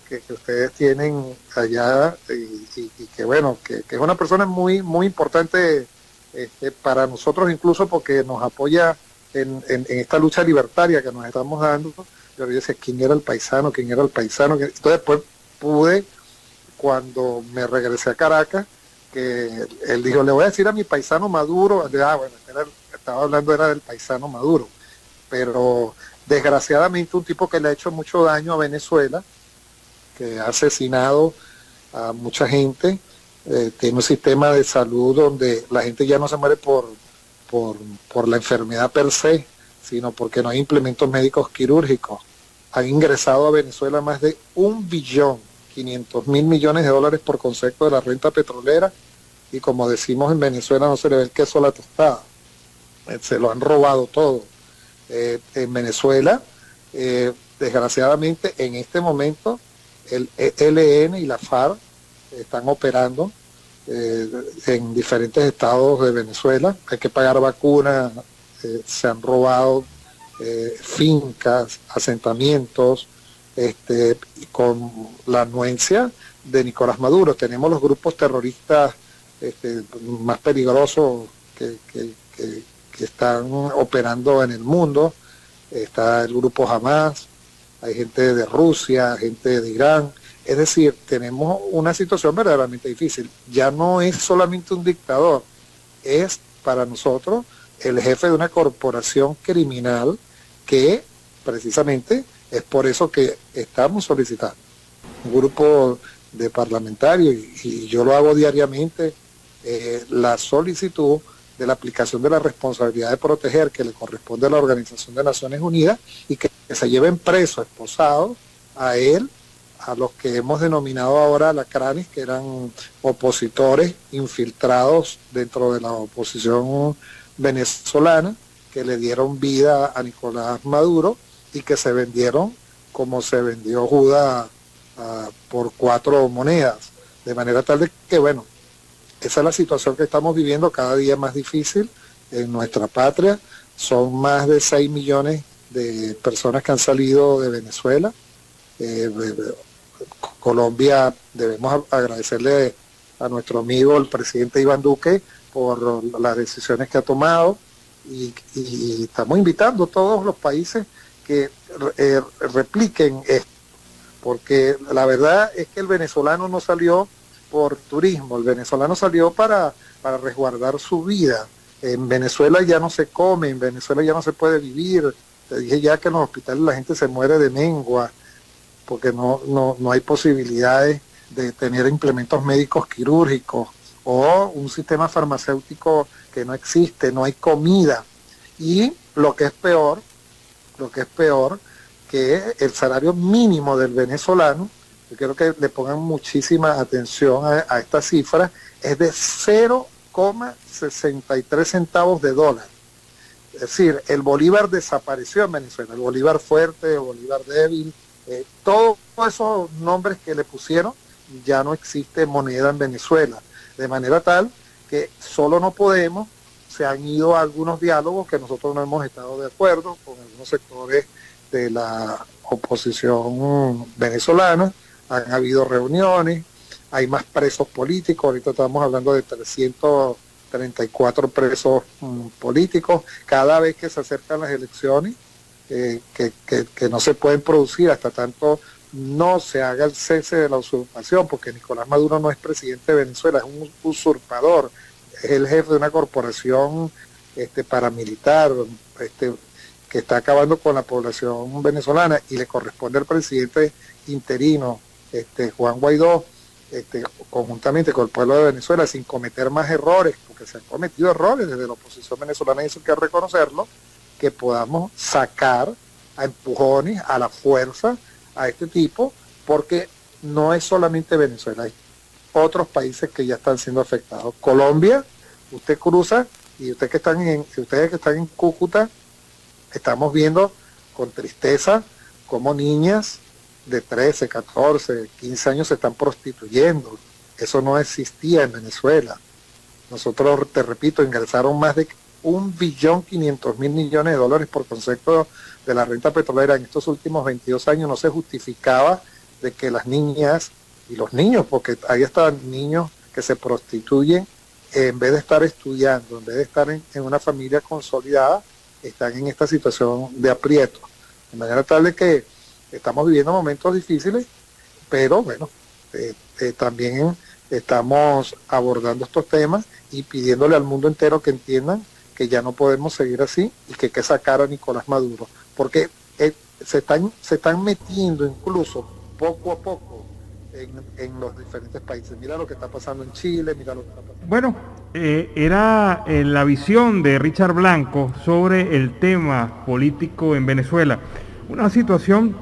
que ustedes tienen allá y que bueno, que es una persona muy, muy importante para nosotros, incluso porque nos apoya en esta lucha libertaria que nos estamos dando. Yo decía, ¿quién era el paisano? ¿Quién era el paisano? Entonces después pude, cuando me regresé a Caracas, que él dijo, le voy a decir a mi paisano Maduro. Bueno, estaba hablando era del paisano Maduro, pero desgraciadamente un tipo que le ha hecho mucho daño a Venezuela, que ha asesinado a mucha gente, tiene un sistema de salud donde la gente ya no se muere por la enfermedad per se, sino porque no hay implementos médicos quirúrgicos. Han ingresado a Venezuela más de $1.500.000.000.000 por concepto de la renta petrolera, y como decimos en Venezuela, no se le ve el queso a la tostada. Se lo han robado todo. En Venezuela, desgraciadamente, en este momento, el ELN y la FARC están operando en diferentes estados de Venezuela. Hay que pagar vacunas, se han robado fincas, asentamientos, con la anuencia de Nicolás Maduro. Tenemos los grupos terroristas más peligrosos que están operando en el mundo. Está el grupo Hamas, hay gente de Rusia, gente de Irán. Es decir, tenemos una situación verdaderamente difícil. Ya no es solamente un dictador, es para nosotros el jefe de una corporación criminal que precisamente es por eso que estamos solicitando un grupo de parlamentarios, y yo lo hago diariamente, la solicitud de la aplicación de la responsabilidad de proteger que le corresponde a la Organización de Naciones Unidas, y que se lleven presos, esposados a él, a los que hemos denominado ahora alacranes, que eran opositores infiltrados dentro de la oposición venezolana, que le dieron vida a Nicolás Maduro y que se vendieron como se vendió Judas por 4 monedas, de manera tal de que, bueno, esa es la situación que estamos viviendo, cada día más difícil en nuestra patria. Son más de 6 millones de personas que han salido de Venezuela. Colombia, debemos agradecerle a nuestro amigo el presidente Iván Duque por las decisiones que ha tomado, y estamos invitando a todos los países que repliquen esto, porque la verdad es que el venezolano no salió por turismo, el venezolano salió para resguardar su vida. En Venezuela ya no se come, en Venezuela ya no se puede vivir. Te dije ya que en los hospitales la gente se muere de mengua, porque no hay posibilidades de tener implementos médicos quirúrgicos, o un sistema farmacéutico que no existe, no hay comida. Y lo que es peor, que el salario mínimo del venezolano, yo quiero que le pongan muchísima atención a esta cifra, es de 0,63 centavos de dólar. Es decir, el bolívar desapareció en Venezuela, el bolívar fuerte, el bolívar débil, todos esos nombres que le pusieron, ya no existe moneda en Venezuela, de manera tal que solo no podemos. Se han ido a algunos diálogos que nosotros no hemos estado de acuerdo con algunos sectores de la oposición venezolana. Han habido reuniones, hay más presos políticos, ahorita estamos hablando de 334 presos políticos. Cada vez que se acercan las elecciones, que no se pueden producir hasta tanto no se haga el cese de la usurpación, porque Nicolás Maduro no es presidente de Venezuela, es un usurpador, es el jefe de una corporación paramilitar, que está acabando con la población venezolana, y le corresponde al presidente interino, Juan Guaidó, conjuntamente con el pueblo de Venezuela, sin cometer más errores, porque se han cometido errores desde la oposición venezolana, y eso hay que reconocerlo, que podamos sacar a empujones, a la fuerza, a este tipo, porque no es solamente Venezuela, hay otros países que ya están siendo afectados. Colombia, usted cruza Y ustedes que están en Cúcuta, estamos viendo con tristeza cómo niñas de 13, 14, 15 años se están prostituyendo. Eso no existía en Venezuela. Nosotros, te repito, ingresaron más de $1.500.000.000.000 por concepto de la renta petrolera en estos últimos 22 años. No se justificaba de que las niñas y los niños, porque ahí están niños que se prostituyen, en vez de estar estudiando, en vez de estar en una familia consolidada, están en esta situación de aprieto. De manera tal de que estamos viviendo momentos difíciles, pero bueno, también estamos abordando estos temas y pidiéndole al mundo entero que entiendan que ya no podemos seguir así y que hay que sacar a Nicolás Maduro, porque se están metiendo incluso poco a poco en los diferentes países. Mira lo que está pasando en Chile, mira lo que está pasando. Bueno, era la visión de Richard Blanco sobre el tema político en Venezuela. Una situación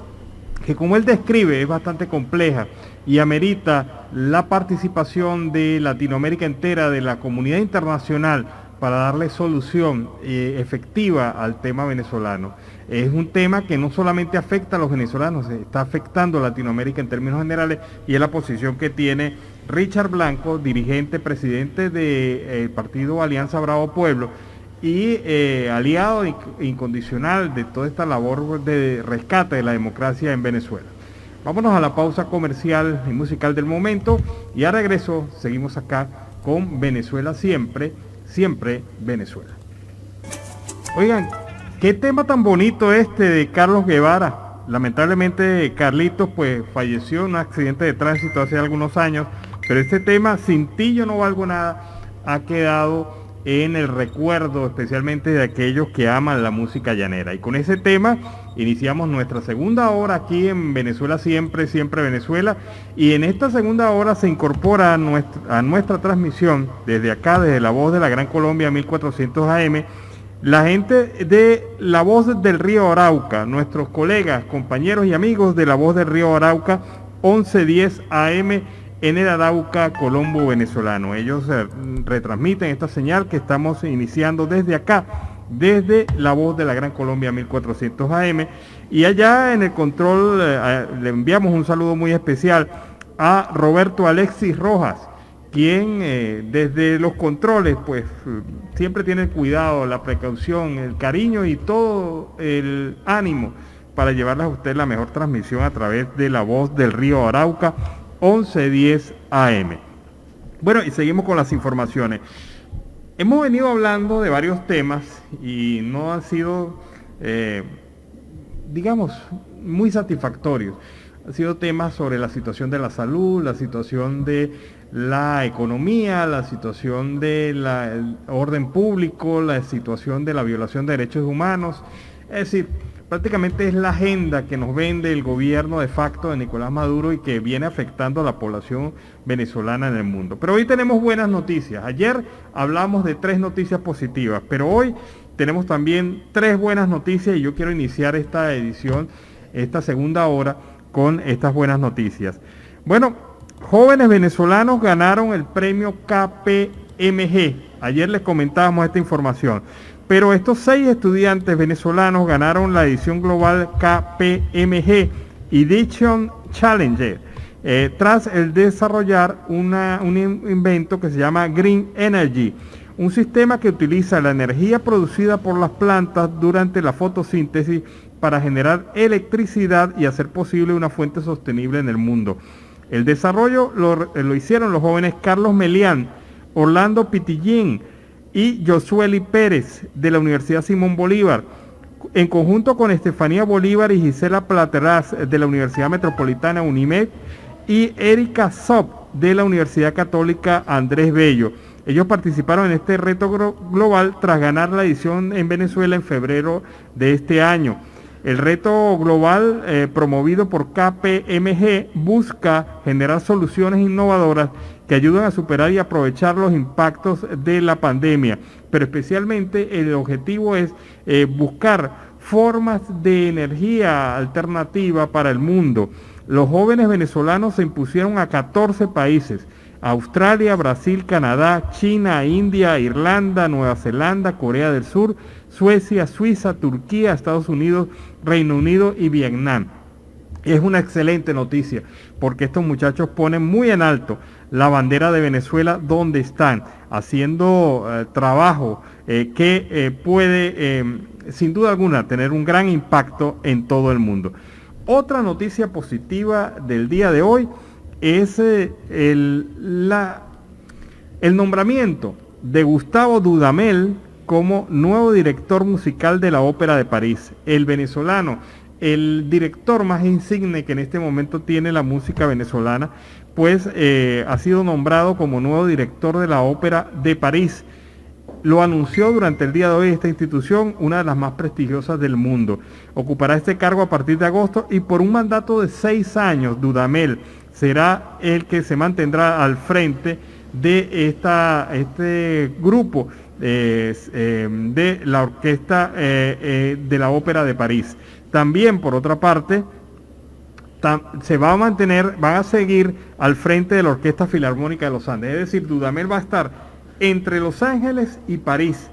que, como él describe, es bastante compleja y amerita la participación de Latinoamérica entera, de la comunidad internacional, para darle solución efectiva al tema venezolano. Es un tema que no solamente afecta a los venezolanos, está afectando a Latinoamérica en términos generales, y es la posición que tiene Richard Blanco, dirigente, presidente del partido Alianza Bravo Pueblo, y aliado incondicional de toda esta labor de rescate de la democracia en Venezuela. Vámonos a la pausa comercial y musical del momento, y a regreso seguimos acá con Venezuela Siempre, Siempre Venezuela. Oigan, qué tema tan bonito este de Carlos Guevara. Lamentablemente Carlitos pues falleció en un accidente de tránsito hace algunos años, pero este tema, Sin ti yo no valgo nada, ha quedado en el recuerdo especialmente de aquellos que aman la música llanera. Y con ese tema iniciamos nuestra segunda hora aquí en Venezuela Siempre, Siempre Venezuela. Y en esta segunda hora se incorpora a nuestra transmisión desde acá, desde La Voz de la Gran Colombia 1400 AM, la gente de La Voz del Río Arauca, nuestros colegas, compañeros y amigos de La Voz del Río Arauca 1110 AM en el Arauca Colombo venezolano. Ellos retransmiten esta señal que estamos iniciando desde acá, desde La Voz de la Gran Colombia 1400 AM, y allá en el control le enviamos un saludo muy especial a Roberto Alexis Rojas, quien desde los controles pues siempre tiene el cuidado, la precaución, el cariño y todo el ánimo para llevarles a usted la mejor transmisión a través de La Voz del Río Arauca 1110 AM. Bueno, y seguimos con las informaciones. Hemos venido hablando de varios temas y no han sido, digamos, muy satisfactorios. Han sido temas sobre la situación de la salud, la situación de la economía, la situación del orden público, la situación de la violación de derechos humanos. Es decir, prácticamente es la agenda que nos vende el gobierno de facto de Nicolás Maduro y que viene afectando a la población venezolana en el mundo. Pero hoy tenemos buenas noticias. Ayer hablamos de 3 noticias positivas, pero hoy tenemos también 3 buenas noticias y yo quiero iniciar esta edición, esta segunda hora, con estas buenas noticias. Bueno, jóvenes venezolanos ganaron el premio KPMG. Ayer les comentábamos esta información. Pero estos 6 estudiantes venezolanos ganaron la edición global KPMG Edition Challenger tras el desarrollar un invento que se llama Green Energy, un sistema que utiliza la energía producida por las plantas durante la fotosíntesis para generar electricidad y hacer posible una fuente sostenible en el mundo. El desarrollo lo hicieron los jóvenes Carlos Melián, Orlando Pitillín y Josueli Pérez de la Universidad Simón Bolívar, en conjunto con Estefanía Bolívar y Gisela Plateraz de la Universidad Metropolitana UNIMED y Erika Sop de la Universidad Católica Andrés Bello. Ellos participaron en este reto global tras ganar la edición en Venezuela en febrero de este año. El reto global promovido por KPMG busca generar soluciones innovadoras que ayudan a superar y aprovechar los impactos de la pandemia, pero especialmente el objetivo es buscar formas de energía alternativa para el mundo. Los jóvenes venezolanos se impusieron a 14 países, Australia, Brasil, Canadá, China, India, Irlanda, Nueva Zelanda, Corea del Sur, Suecia, Suiza, Turquía, Estados Unidos, Reino Unido y Vietnam. Es una excelente noticia porque estos muchachos ponen muy en alto la bandera de Venezuela donde están, haciendo trabajo que puede, sin duda alguna, tener un gran impacto en todo el mundo. Otra noticia positiva del día de hoy es el nombramiento de Gustavo Dudamel como nuevo director musical de la Ópera de París. El venezolano, el director más insigne que en este momento tiene la música venezolana, pues ha sido nombrado como nuevo director de la Ópera de París. Lo anunció durante el día de hoy esta institución, una de las más prestigiosas del mundo. Ocupará este cargo a partir de agosto y por un mandato de 6 años, Dudamel será el que se mantendrá al frente de este grupo de la orquesta de la Ópera de París. También, por otra parte, se va a mantener, van a seguir al frente de la Orquesta Filarmónica de los Andes. Es decir, Dudamel va a estar entre Los Ángeles y París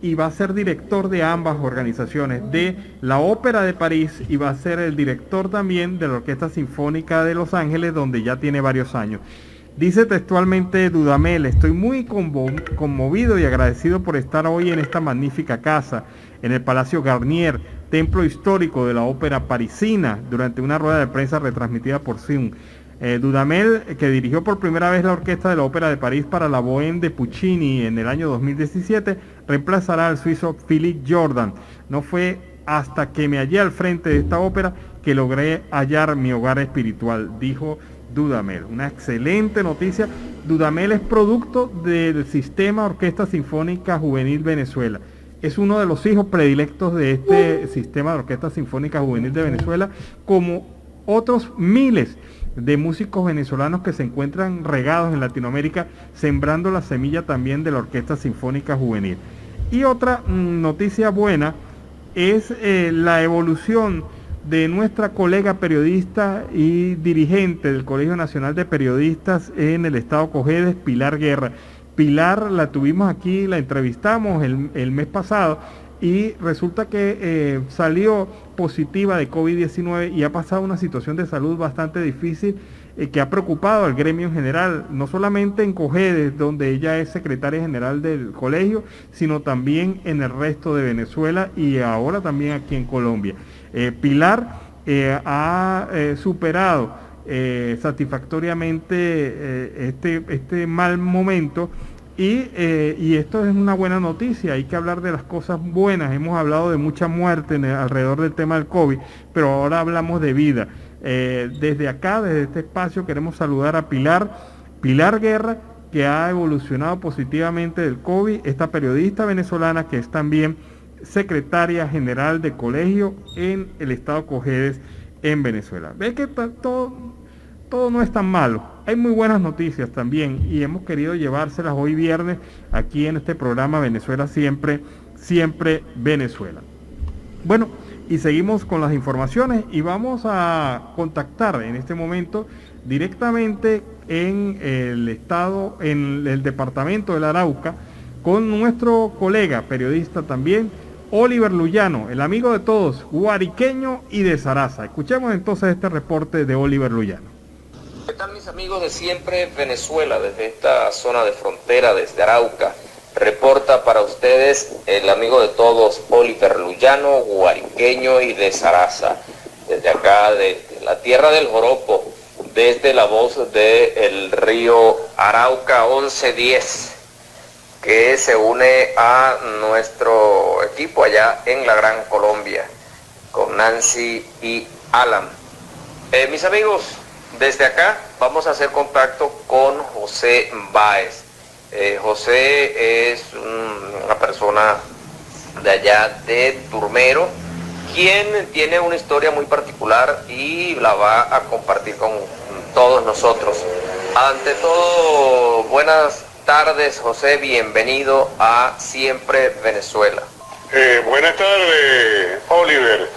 y va a ser director de ambas organizaciones, de la Ópera de París, y va a ser el director también de la Orquesta Sinfónica de Los Ángeles, donde ya tiene varios años. Dice textualmente Dudamel: estoy muy conmovido y agradecido por estar hoy en esta magnífica casa, en el Palacio Garnier, templo histórico de la ópera parisina, durante una rueda de prensa retransmitida por Zoom. Dudamel, que dirigió por primera vez la orquesta de la Ópera de París para la Bohème de Puccini en el año 2017, reemplazará al suizo Philippe Jordan. No fue hasta que me hallé al frente de esta ópera que logré hallar mi hogar espiritual, dijo Dudamel. Una excelente noticia. Dudamel es producto del sistema Orquesta Sinfónica Juvenil Venezuela. Es uno de los hijos predilectos de este sistema de Orquesta Sinfónica Juvenil de Venezuela, como otros miles de músicos venezolanos que se encuentran regados en Latinoamérica, sembrando la semilla también de la Orquesta Sinfónica Juvenil. Y otra noticia buena es la evolución de nuestra colega periodista y dirigente del Colegio Nacional de Periodistas en el estado Cojedes, Pilar Guerra. Pilar la tuvimos aquí, la entrevistamos el mes pasado y resulta que salió positiva de COVID-19 y ha pasado una situación de salud bastante difícil que ha preocupado al gremio en general, no solamente en Cojedes, donde ella es secretaria general del colegio, sino también en el resto de Venezuela y ahora también aquí en Colombia. Pilar ha superado satisfactoriamente este mal momento y esto es una buena noticia. Hay que hablar de las cosas buenas. Hemos hablado de mucha muerte alrededor del tema del COVID, pero ahora hablamos de vida. Desde acá, desde este espacio, queremos saludar a Pilar Guerra, que ha evolucionado positivamente del COVID, esta periodista venezolana que es también secretaria general de colegio en el estado Cojedes en Venezuela. Ve que todo no es tan malo, hay muy buenas noticias también y hemos querido llevárselas hoy viernes aquí en este programa Venezuela Siempre, Siempre Venezuela. Bueno, y seguimos con las informaciones y vamos a contactar en este momento directamente en el estado, en el departamento del Arauca, con nuestro colega periodista también, Oliver Luyano, el amigo de todos, guariqueño y de Zaraza. Escuchemos entonces este reporte de Oliver Luyano. ¿Qué tal, mis amigos de Siempre Venezuela? Desde esta zona de frontera, desde Arauca, reporta para ustedes el amigo de todos, Oliver Luyano, guariqueño y de Zaraza. Desde acá, de la tierra del joropo, desde la voz del río Arauca 1110, que se une a nuestro equipo allá en la Gran Colombia, con Nancy y Alan. Mis amigos, desde acá vamos a hacer contacto con José Báez. José es una persona de allá de Turmero, quien tiene una historia muy particular y la va a compartir con todos nosotros. Ante todo, buenas tardes, José, bienvenido a Siempre Venezuela. Buenas tardes, Oliver.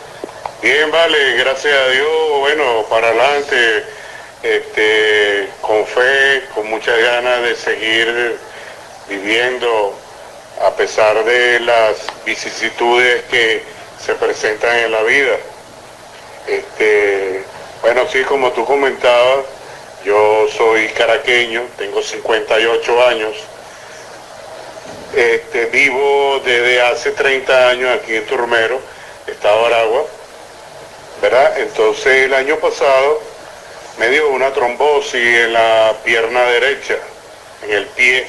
Bien, vale, gracias a Dios, bueno, para adelante, con fe, con muchas ganas de seguir viviendo a pesar de las vicisitudes que se presentan en la vida. Bueno, sí, como tú comentabas, yo soy caraqueño, tengo 58 años, vivo desde hace 30 años aquí en Turmero, estado Aragua, ¿verdad? Entonces el año pasado me dio una trombosis en la pierna derecha, en el pie,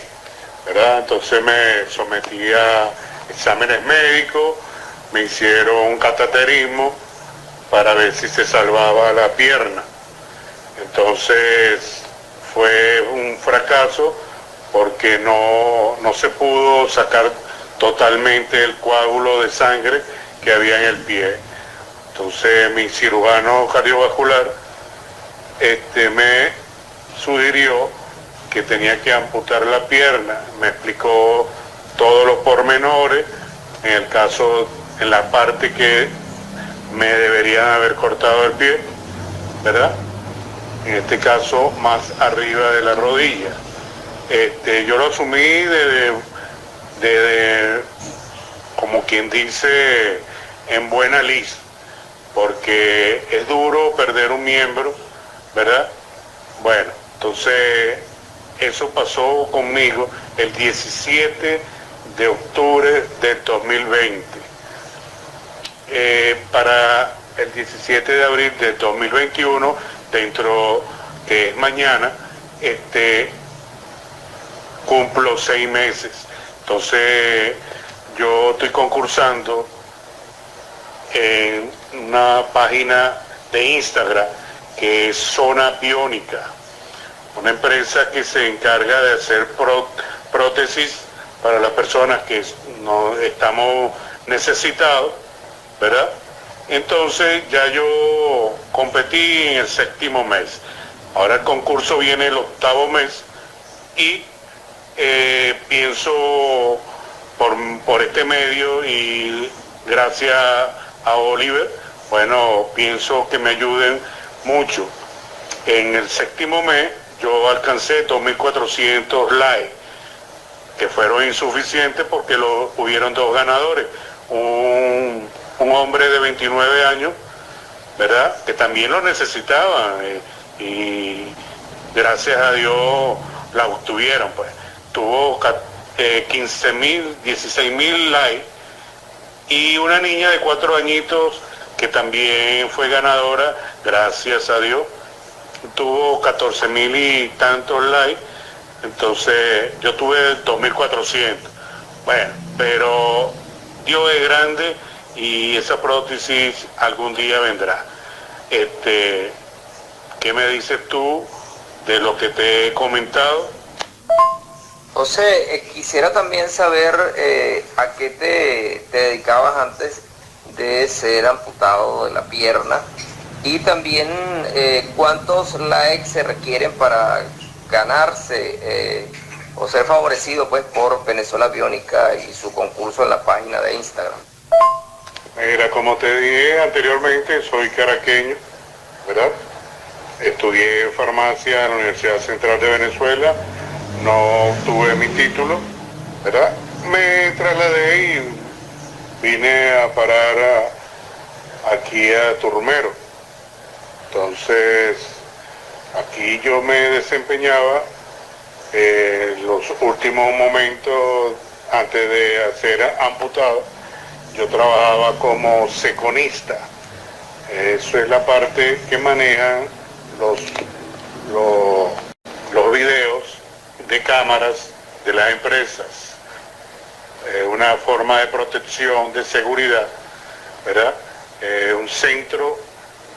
¿verdad? Entonces me sometí a exámenes médicos, me hicieron un cateterismo para ver si se salvaba la pierna. Entonces fue un fracaso porque no se pudo sacar totalmente el coágulo de sangre que había en el pie. Entonces mi cirujano cardiovascular me sugirió que tenía que amputar la pierna, me explicó todos los pormenores, en el caso, en la parte que me deberían haber cortado el pie, ¿verdad? En este caso, más arriba de la rodilla. Yo lo asumí desde, como quien dice, en buena lid, porque es duro perder un miembro, ¿verdad? Bueno, entonces eso pasó conmigo el 17 de octubre del 2020. Para el 17 de abril del 2021, dentro que es mañana, cumplo 6 meses. Entonces yo estoy concursando en una página de Instagram que es Zona Biónica, una empresa que se encarga de hacer prótesis para las personas que no estamos necesitados, ¿verdad? Entonces ya yo competí en el 7º mes. Ahora el concurso viene el 8º mes y pienso por este medio y gracias a Oliver, bueno, pienso que me ayuden mucho. En el 7º mes yo alcancé 2.400 likes, que fueron insuficientes porque hubieron 2 ganadores. Un hombre de 29 años, ¿verdad? Que también lo necesitaba y gracias a Dios la obtuvieron, pues. Tuvo 15.000, 16.000 likes, y una niña de 4 añitos que también fue ganadora, gracias a Dios, tuvo 14.000 y tantos likes. Entonces yo tuve 2.400. Bueno, pero Dios es grande y esa prótesis algún día vendrá. ¿Qué me dices tú de lo que te he comentado? José, quisiera también saber a qué te dedicabas antes de ser amputado de la pierna, y también cuántos likes se requieren para ganarse o ser favorecido pues por Venezuela Biónica y su concurso en la página de Instagram. Mira, como te dije anteriormente, soy caraqueño, ¿verdad? Estudié farmacia en la Universidad Central de Venezuela, no obtuve mi título, ¿verdad? Me trasladé y vine a parar aquí a Turmero. Entonces, aquí yo me desempeñaba los últimos momentos antes de ser amputado. Yo trabajaba como seconista. Eso es la parte que manejan los videos de cámaras de las empresas. Una forma de protección, de seguridad, ¿verdad? Un centro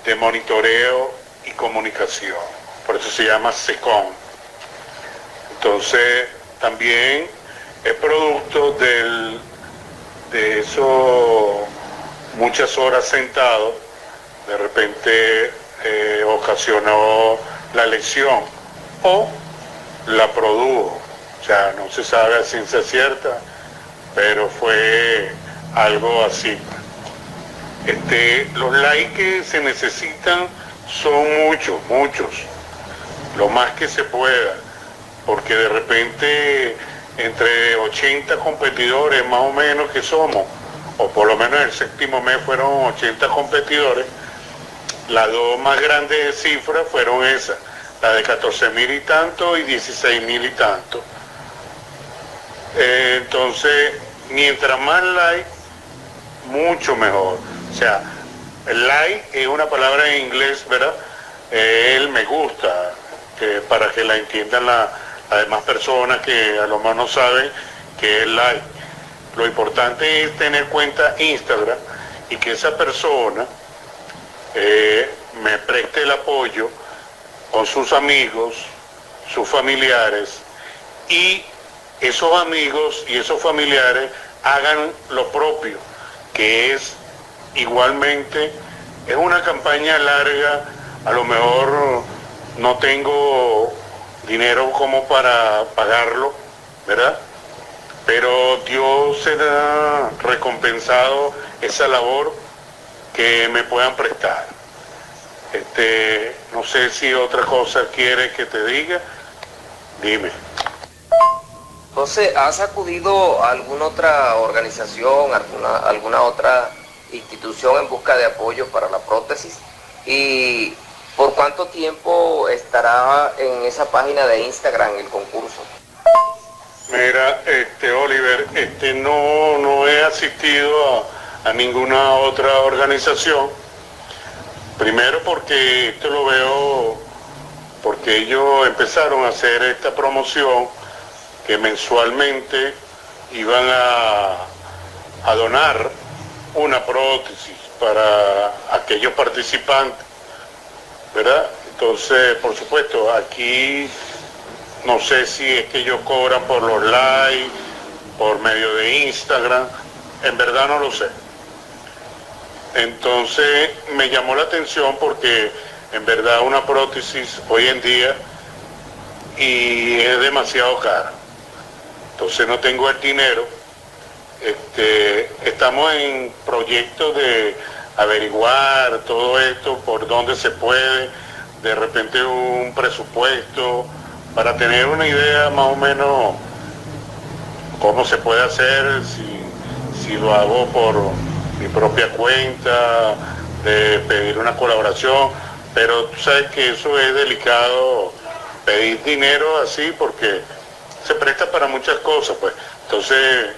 de monitoreo y comunicación. Por eso se llama SECOM. Entonces, también es producto de eso, muchas horas sentado, de repente ocasionó la lesión o la produjo. O sea, no se sabe a ciencia cierta, pero fue algo así. Los likes que se necesitan son muchos. lo más que se pueda, porque de repente entre 80 competidores más o menos que somos, o por lo menos el séptimo mes fueron 80 competidores, las dos más grandes cifras fueron esas, la de 14.000 y tanto y 16.000 y tanto. Entonces, mientras más like, mucho mejor. O sea, el like es una palabra en inglés, ¿verdad? El me gusta, para que la entiendan las demás personas que a lo mejor no saben qué es like. Lo importante es tener cuenta Instagram y que esa persona me preste el apoyo con sus amigos, sus familiares, y esos amigos y esos familiares hagan lo propio, que es igualmente, es una campaña larga, a lo mejor no tengo dinero como para pagarlo, ¿verdad? Pero Dios se ha recompensado esa labor que me puedan prestar. No sé si otra cosa quieres que te diga, dime. José, ¿has acudido a alguna otra organización, alguna otra institución en busca de apoyo para la prótesis? ¿Y por cuánto tiempo estará en esa página de Instagram el concurso? Mira, Oliver, no he asistido a ninguna otra organización. Primero porque esto lo veo, porque ellos empezaron a hacer esta promoción que mensualmente iban a donar una prótesis para aquellos participantes, ¿verdad? Entonces, por supuesto, aquí no sé si es que ellos cobran por los likes, por medio de Instagram, en verdad no lo sé. Entonces me llamó la atención porque en verdad una prótesis hoy en día y es demasiado cara. Entonces no tengo el dinero. Estamos en proyectos de averiguar todo esto, por dónde se puede, de repente un presupuesto, para tener una idea más o menos cómo se puede hacer, si lo hago por mi propia cuenta, de pedir una colaboración, pero tú sabes que eso es delicado, pedir dinero así, porque se presta para muchas cosas, pues. Entonces,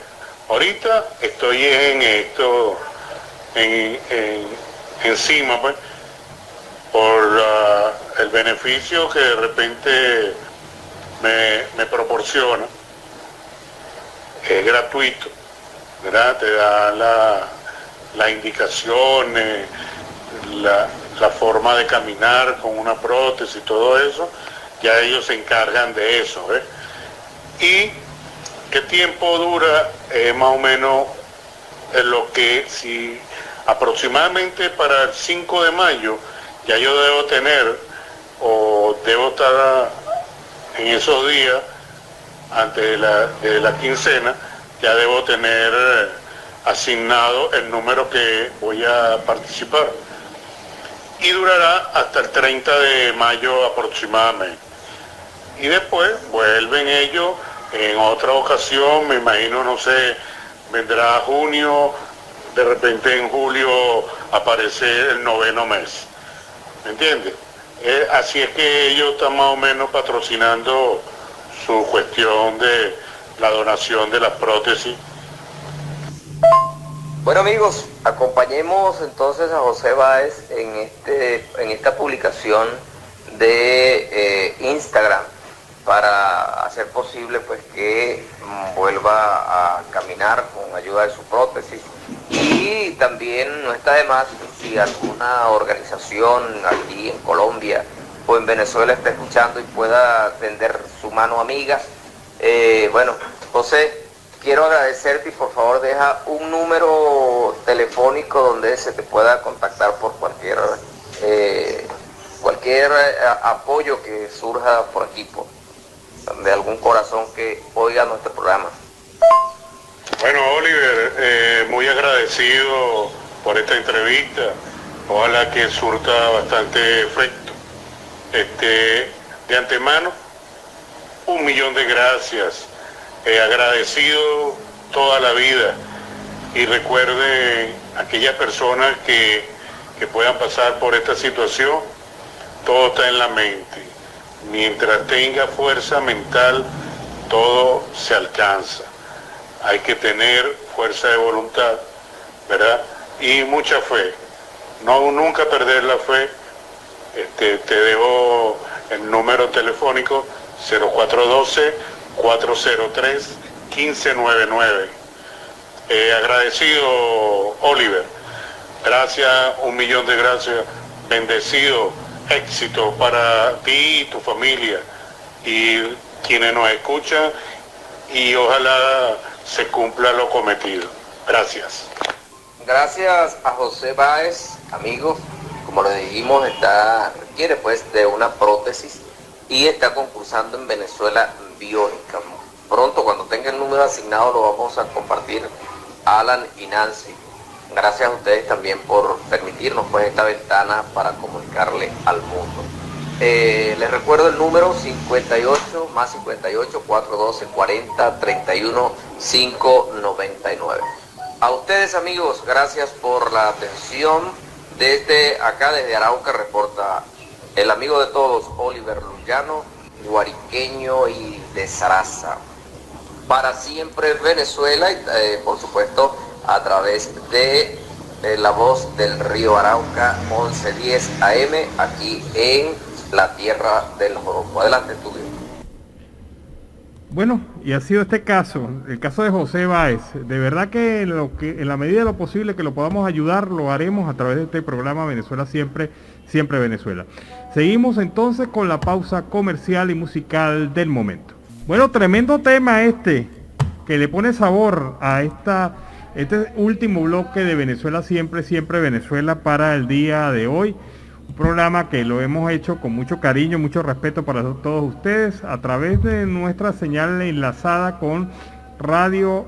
ahorita estoy en esto, encima, pues, por el beneficio que de repente me proporciona. Es gratuito, ¿verdad? Te da las indicaciones, la forma de caminar con una prótesis y todo eso, ya ellos se encargan de eso, ¿ves? Y qué tiempo dura, más o menos lo que, si aproximadamente para el 5 de mayo ya yo debo tener, o debo estar en esos días, antes de la quincena, ya debo tener asignado el número que voy a participar. Y durará hasta el 30 de mayo aproximadamente. Y después vuelven ellos en otra ocasión, me imagino, no sé, vendrá junio, de repente en julio aparece el 9º mes. ¿Me entiendes? Así es que ellos están más o menos patrocinando su cuestión de la donación de las prótesis. Bueno amigos, acompañemos entonces a José Báez en esta publicación de Instagram para hacer posible pues que vuelva a caminar con ayuda de su prótesis. Y también no está de más si alguna organización aquí en Colombia o en Venezuela está escuchando y pueda tender su mano amiga. Bueno, José, quiero agradecerte y por favor deja un número telefónico donde se te pueda contactar por cualquier apoyo que surja por aquí, de algún corazón que oiga nuestro programa. Bueno, Oliver, muy agradecido por esta entrevista. Ojalá que surta bastante efecto. De antemano, 1.000.000 de gracias. Agradecido toda la vida. Y recuerde, aquellas personas que puedan pasar por esta situación, todo está en la mente. Mientras tenga fuerza mental, todo se alcanza. Hay que tener fuerza de voluntad, ¿verdad? Y mucha fe. No, nunca perder la fe. Te dejo el número telefónico 0412-403-1599. Agradecido, Oliver. Gracias, 1.000.000 de gracias. Bendecido, éxito para ti y tu familia y quienes nos escuchan, y ojalá se cumpla lo cometido. Gracias. Gracias a José Báez, amigos. Como le dijimos, requiere pues de una prótesis y está concursando en Venezuela Biónica. Pronto, cuando tenga el número asignado, lo vamos a compartir Alan y Nancy. Gracias a ustedes también por permitirnos pues esta ventana para comunicarle al mundo. Les recuerdo el número 58 más 58 412 40 31 599. A ustedes, amigos, gracias por la atención. Desde acá, desde Arauca, reporta el amigo de todos, Oliver Luyano, guariqueño y de Zaraza. Para siempre Venezuela, y por supuesto a través de la voz del río Arauca, 1110 AM, aquí en la tierra del Joropo. Adelante, Tulio. Bueno, y ha sido este caso, el caso de José Báez. De verdad que en la medida de lo posible que lo podamos ayudar, lo haremos a través de este programa Venezuela Siempre, Siempre Venezuela. Seguimos entonces con la pausa comercial y musical del momento. Bueno, tremendo tema que le pone sabor a este último bloque de Venezuela Siempre, Siempre Venezuela para el día de hoy. Un programa que lo hemos hecho con mucho cariño, mucho respeto para todos ustedes a través de nuestra señal enlazada con Radio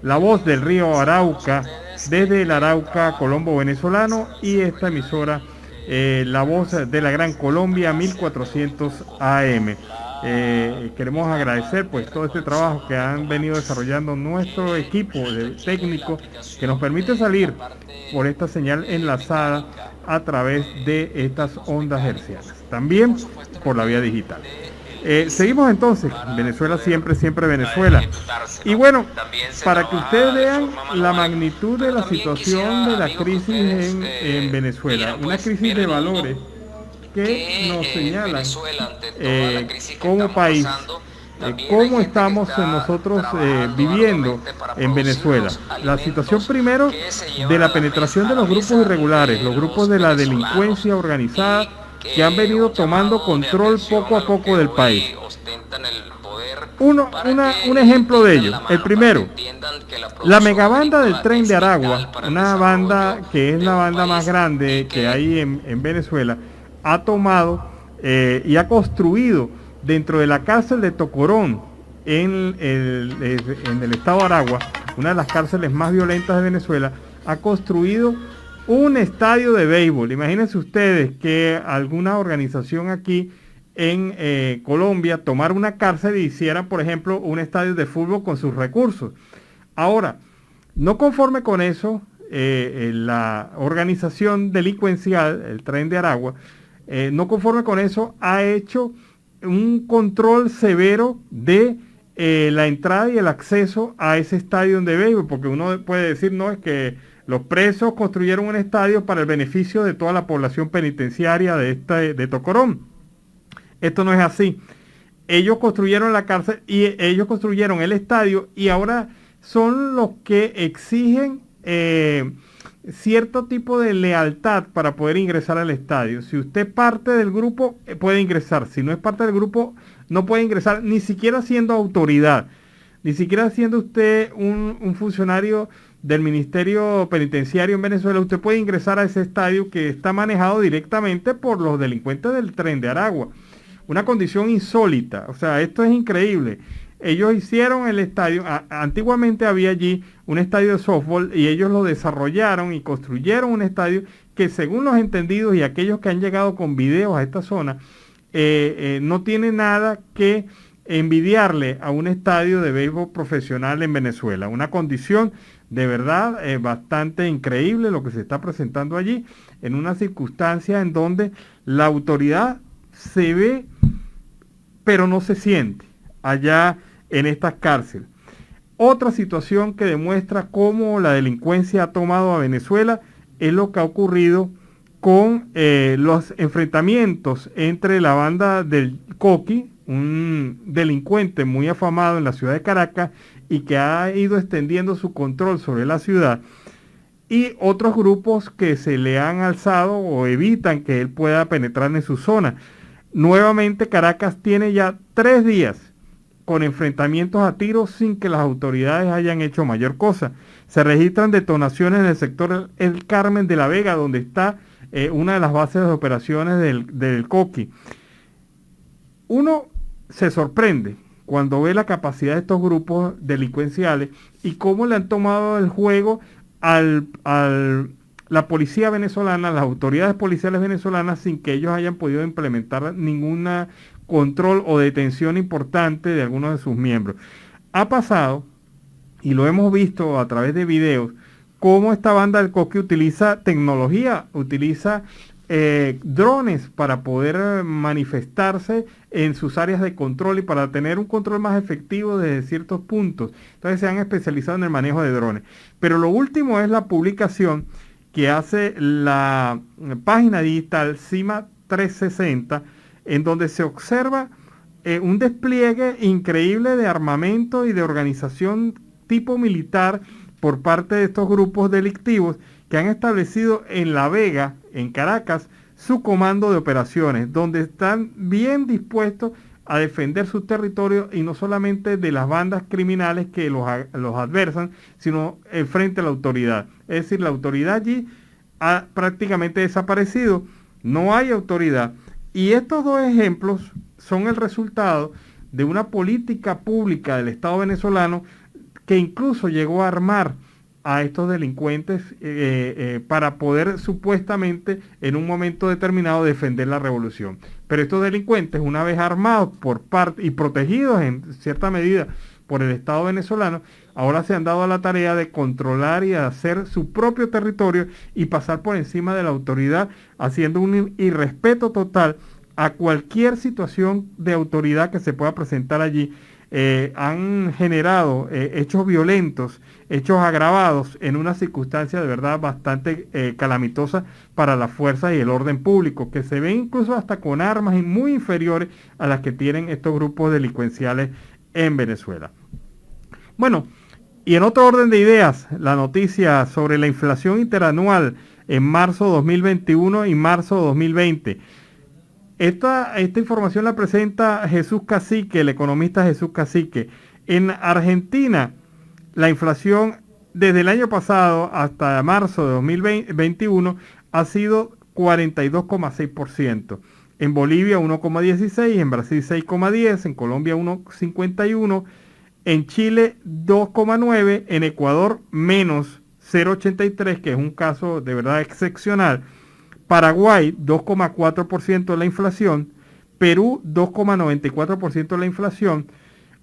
La Voz del Río Arauca, desde el Arauca Colombo venezolano, y esta emisora La Voz de la Gran Colombia 1400 AM. Queremos agradecer pues todo este trabajo que han venido desarrollando nuestro equipo de técnicos, que nos permite salir por esta señal enlazada a través de estas ondas hercianas, también por la vía digital. Seguimos entonces, Venezuela Siempre, Siempre Venezuela. Y bueno, para que ustedes vean la magnitud de la situación de la crisis en Venezuela, una crisis de valores que nos señalan como país, cómo estamos nosotros viviendo en Venezuela. La situación primero de la penetración de los grupos irregulares, los grupos de la delincuencia organizada que han venido tomando control poco a poco del país. Un ejemplo de ello, el primero, la megabanda del Tren de Aragua, una banda que es la banda más grande que hay en Venezuela, ha tomado y ha construido dentro de la cárcel de Tocorón, en el estado de Aragua, una de las cárceles más violentas de Venezuela, ha construido un estadio de béisbol. Imagínense ustedes que alguna organización aquí en Colombia tomara una cárcel y hiciera, por ejemplo, un estadio de fútbol con sus recursos. Ahora, no conforme con eso, la organización delincuencial, el Tren de Aragua, no conforme con eso, ha hecho un control severo de la entrada y el acceso a ese estadio de béisbol, porque uno puede decir, no, es que los presos construyeron un estadio para el beneficio de toda la población penitenciaria de Tocorón. Esto no es así. Ellos construyeron la cárcel y ellos construyeron el estadio, y ahora son los que exigen cierto tipo de lealtad para poder ingresar al estadio. Si usted parte del grupo, puede ingresar. Si no es parte del grupo, no puede ingresar, ni siquiera siendo autoridad, ni siquiera siendo usted un funcionario del Ministerio Penitenciario en Venezuela. Usted puede ingresar a ese estadio que está manejado directamente por los delincuentes del Tren de Aragua. Una condición insólita. O sea, esto es increíble. Ellos hicieron el estadio, antiguamente había allí un estadio de softball, y ellos lo desarrollaron y construyeron un estadio que, según los entendidos y aquellos que han llegado con videos a esta zona, no tiene nada que envidiarle a un estadio de béisbol profesional en Venezuela. Una condición de verdad bastante increíble lo que se está presentando allí, en una circunstancia en donde la autoridad se ve, pero no se siente allá en estas cárceles. Otra situación que demuestra cómo la delincuencia ha tomado a Venezuela es lo que ha ocurrido con los enfrentamientos entre la banda del Coqui, un delincuente muy afamado en la ciudad de Caracas y que ha ido extendiendo su control sobre la ciudad, y otros grupos que se le han alzado o evitan que él pueda penetrar en su zona. Nuevamente Caracas tiene ya 3 días con enfrentamientos a tiros sin que las autoridades hayan hecho mayor cosa. Se registran detonaciones en el sector El Carmen de la Vega, donde está una de las bases de operaciones del Coqui. Uno se sorprende cuando ve la capacidad de estos grupos delincuenciales y cómo le han tomado el juego a la policía venezolana, las autoridades policiales venezolanas, sin que ellos hayan podido implementar ningún control o detención importante de algunos de sus miembros. Ha pasado, y lo hemos visto a través de videos, cómo esta banda del Coqui utiliza tecnología, utiliza drones para poder manifestarse en sus áreas de control y para tener un control más efectivo desde ciertos puntos. Entonces se han especializado en el manejo de drones. Pero lo último es la publicación que hace la página digital CIMA 360, en donde se observa un despliegue increíble de armamento y de organización tipo militar por parte de estos grupos delictivos que han establecido en La Vega, en Caracas, su comando de operaciones, donde están bien dispuestos a defender su territorio y no solamente de las bandas criminales que los adversan, sino frente a la autoridad. Es decir, la autoridad allí ha prácticamente desaparecido, no hay autoridad. Y estos dos ejemplos son el resultado de una política pública del Estado venezolano que incluso llegó a armar a estos delincuentes para poder supuestamente en un momento determinado defender la revolución. Pero estos delincuentes, una vez armados por parte y protegidos en cierta medida por el Estado venezolano, ahora se han dado a la tarea de controlar y hacer su propio territorio y pasar por encima de la autoridad, haciendo un irrespeto total a cualquier situación de autoridad que se pueda presentar allí. Han generado hechos violentos, hechos agravados en una circunstancia de verdad bastante calamitosa para las fuerzas y el orden público, que se ven incluso hasta con armas muy inferiores a las que tienen estos grupos delincuenciales en Venezuela. Bueno, y en otro orden de ideas, la noticia sobre la inflación interanual en marzo 2021 y marzo 2020. Esta información la presenta Jesús Cacique, el economista Jesús Cacique. En Argentina, la inflación desde el año pasado hasta marzo de 2021 ha sido 42,6%. En Bolivia 1,16%, en Brasil 6,10%, en Colombia 1,51%, en Chile 2,9%, en Ecuador menos 0,83%, que es un caso de verdad excepcional. Paraguay 2,4% de la inflación, Perú 2,94% de la inflación,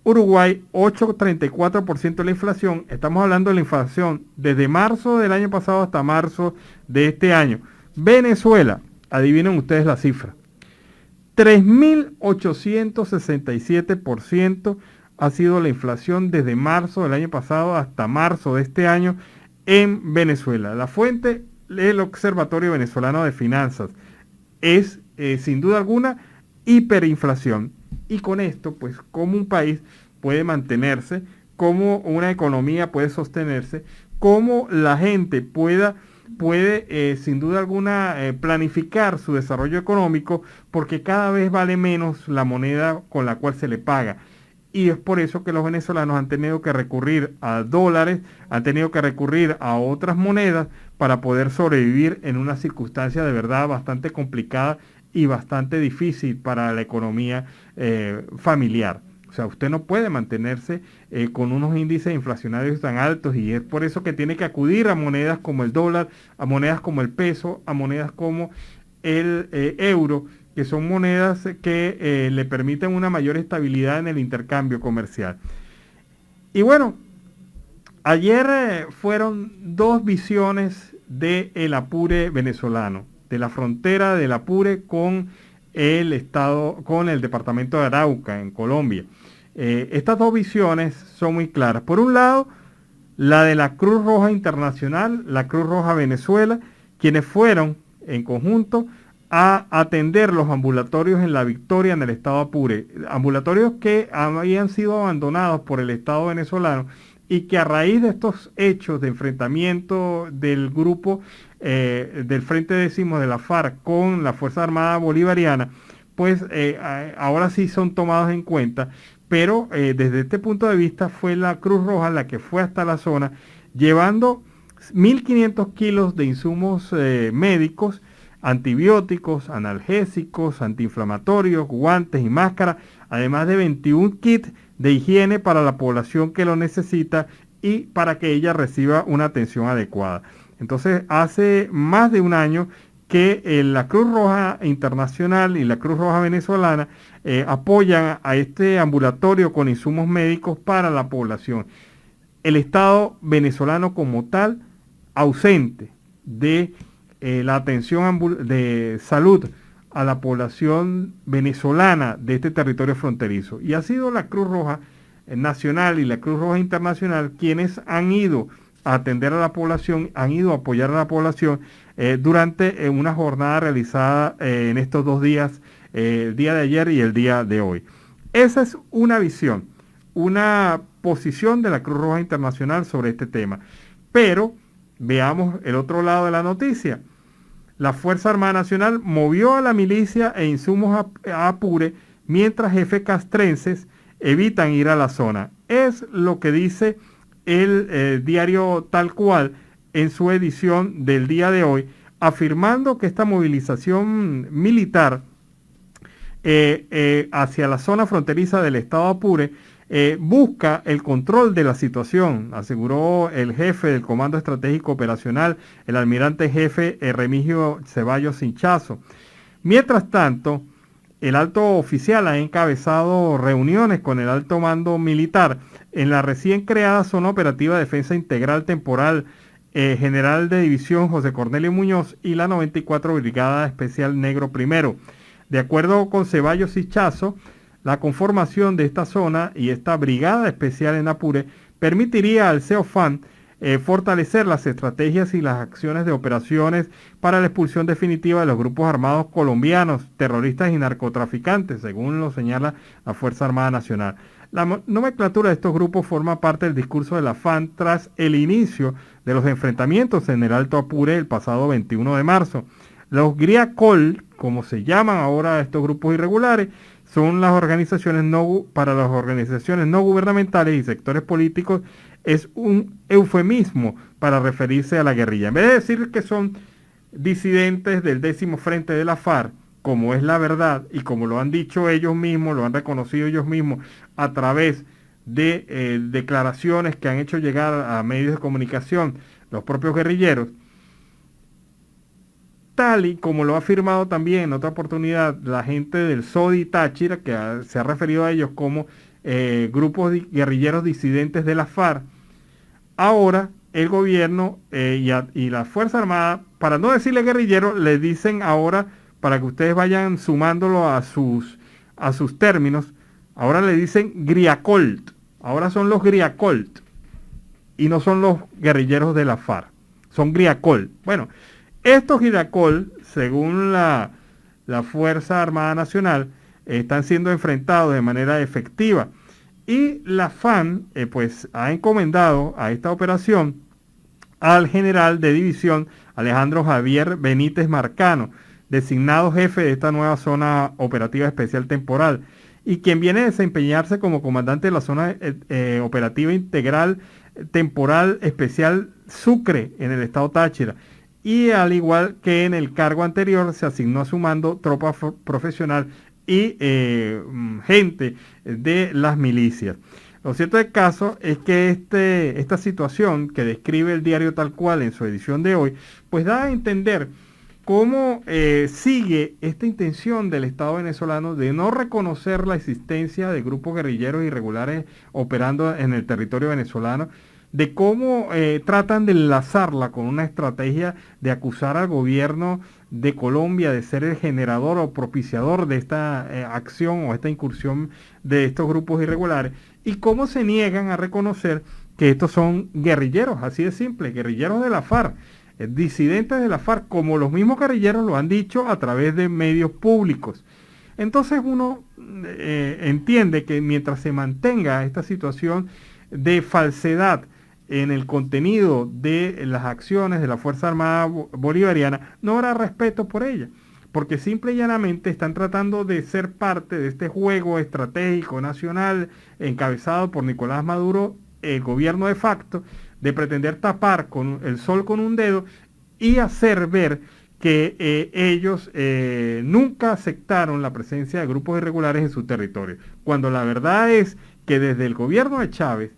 Uruguay 8,34% de la inflación. Estamos hablando de la inflación desde marzo del año pasado hasta marzo de este año. Venezuela, adivinen ustedes la cifra, 3.867% ha sido la inflación desde marzo del año pasado hasta marzo de este año en Venezuela. La fuente, el Observatorio Venezolano de Finanzas, es sin duda alguna hiperinflación. Y con esto, pues, cómo un país puede mantenerse, cómo una economía puede sostenerse, cómo la gente puede sin duda alguna planificar su desarrollo económico, porque cada vez vale menos la moneda con la cual se le paga. Y es por eso que los venezolanos han tenido que recurrir a dólares, han tenido que recurrir a otras monedas para poder sobrevivir en una circunstancia de verdad bastante complicada y bastante difícil para la economía familiar. O sea, usted no puede mantenerse con unos índices inflacionarios tan altos, y es por eso que tiene que acudir a monedas como el dólar, a monedas como el peso, a monedas como el euro, que son monedas que le permiten una mayor estabilidad en el intercambio comercial. Y bueno, ayer fueron dos visiones del Apure venezolano, de la frontera del Apure con el estado, con el departamento de Arauca, en Colombia. Estas dos visiones son muy claras. Por un lado, la de la Cruz Roja Internacional, la Cruz Roja Venezuela, quienes fueron en conjunto a atender los ambulatorios en La Victoria, en el estado Apure, ambulatorios que habían sido abandonados por el Estado venezolano y que a raíz de estos hechos de enfrentamiento del grupo del Frente Décimo de la FARC con la Fuerza Armada Bolivariana, pues ahora sí son tomados en cuenta, pero desde este punto de vista fue la Cruz Roja la que fue hasta la zona llevando 1.500 kilos de insumos médicos, antibióticos, analgésicos, antiinflamatorios, guantes y máscaras, además de 21 kits de higiene para la población que lo necesita y para que ella reciba una atención adecuada. Entonces, hace más de un año que la Cruz Roja Internacional y la Cruz Roja Venezolana apoyan a este ambulatorio con insumos médicos para la población. El Estado venezolano como tal, ausente de la atención de salud a la población venezolana de este territorio fronterizo. Y ha sido la Cruz Roja Nacional y la Cruz Roja Internacional quienes han ido a atender a la población, han ido a apoyar a la población durante una jornada realizada en estos 2 días, el día de ayer y el día de hoy. Esa es una visión, una posición de la Cruz Roja Internacional sobre este tema. Pero veamos el otro lado de la noticia. La Fuerza Armada Nacional movió a la milicia e insumos a Apure mientras jefes castrenses evitan ir a la zona. Es lo que dice el diario Tal Cual en su edición del día de hoy, afirmando que esta movilización militar hacia la zona fronteriza del estado Apure busca el control de la situación, aseguró el jefe del Comando Estratégico Operacional, el almirante jefe Remigio Ceballos Hinchazo. Mientras tanto, el alto oficial ha encabezado reuniones con el alto mando militar en la recién creada Zona Operativa de Defensa Integral Temporal General de División José Cornelio Muñoz y la 94 Brigada Especial Negro I. De acuerdo con Ceballos Hinchazo, la conformación de esta zona y esta brigada especial en Apure permitiría al CEOFAN fortalecer las estrategias y las acciones de operaciones para la expulsión definitiva de los grupos armados colombianos, terroristas y narcotraficantes, según lo señala la Fuerza Armada Nacional. La nomenclatura de estos grupos forma parte del discurso de la FAN tras el inicio de los enfrentamientos en el Alto Apure el pasado 21 de marzo. Los GRIACOL, como se llaman ahora estos grupos irregulares, son las organizaciones para las organizaciones no gubernamentales y sectores políticos, es un eufemismo para referirse a la guerrilla. En vez de decir que son disidentes del 10º Frente de la FARC, como es la verdad y como lo han dicho ellos mismos, lo han reconocido ellos mismos a través de declaraciones que han hecho llegar a medios de comunicación los propios guerrilleros, tal y como lo ha afirmado también en otra oportunidad la gente del SODI Táchira, que se ha referido a ellos como grupos guerrilleros disidentes de la FARC. Ahora el gobierno y la Fuerza Armada, para no decirle guerrilleros, les dicen ahora, para que ustedes vayan sumándolo a sus términos, ahora le dicen GRIACOLT, ahora son los GRIACOLT y no son los guerrilleros de la FARC, son GRIACOLT. Bueno, estos GRIACOLT, según la Fuerza Armada Nacional, están siendo enfrentados de manera efectiva. Y la FAN pues ha encomendado a esta operación al general de división Alejandro Javier Benítez Marcano, designado jefe de esta nueva zona operativa especial temporal, y quien viene a desempeñarse como comandante de la zona operativa integral temporal especial Sucre en el estado Táchira. Y al igual que en el cargo anterior, se asignó a su mando tropa profesional y gente de las milicias. Lo cierto del caso es que esta situación que describe el diario Tal Cual en su edición de hoy, pues da a entender cómo sigue esta intención del Estado venezolano de no reconocer la existencia de grupos guerrilleros irregulares operando en el territorio venezolano, de cómo tratan de enlazarla con una estrategia de acusar al gobierno de Colombia de ser el generador o propiciador de esta acción o esta incursión de estos grupos irregulares, y cómo se niegan a reconocer que estos son guerrilleros, así de simple, guerrilleros de la FARC, disidentes de la FARC, como los mismos guerrilleros lo han dicho a través de medios públicos. Entonces uno entiende que mientras se mantenga esta situación de falsedad en el contenido de las acciones de la Fuerza Armada Bolivariana, no habrá respeto por ella, porque simple y llanamente están tratando de ser parte de este juego estratégico nacional encabezado por Nicolás Maduro, el gobierno de facto, de pretender tapar con el sol con un dedo y hacer ver que ellos nunca aceptaron la presencia de grupos irregulares en su territorio, cuando la verdad es que desde el gobierno de Chávez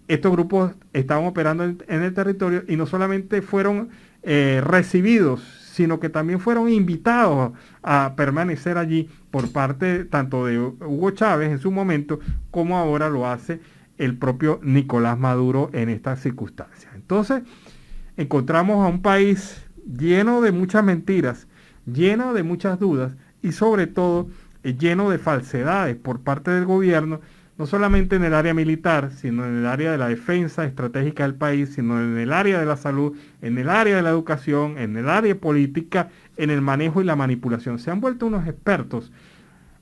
estos grupos estaban operando en el territorio, y no solamente fueron recibidos, sino que también fueron invitados a permanecer allí por parte tanto de Hugo Chávez en su momento, como ahora lo hace el propio Nicolás Maduro en estas circunstancias. Entonces, encontramos a un país lleno de muchas mentiras, lleno de muchas dudas y sobre todo lleno de falsedades por parte del gobierno, no solamente en el área militar, sino en el área de la defensa estratégica del país, sino en el área de la salud, en el área de la educación, en el área política, en el manejo y la manipulación. Se han vuelto unos expertos,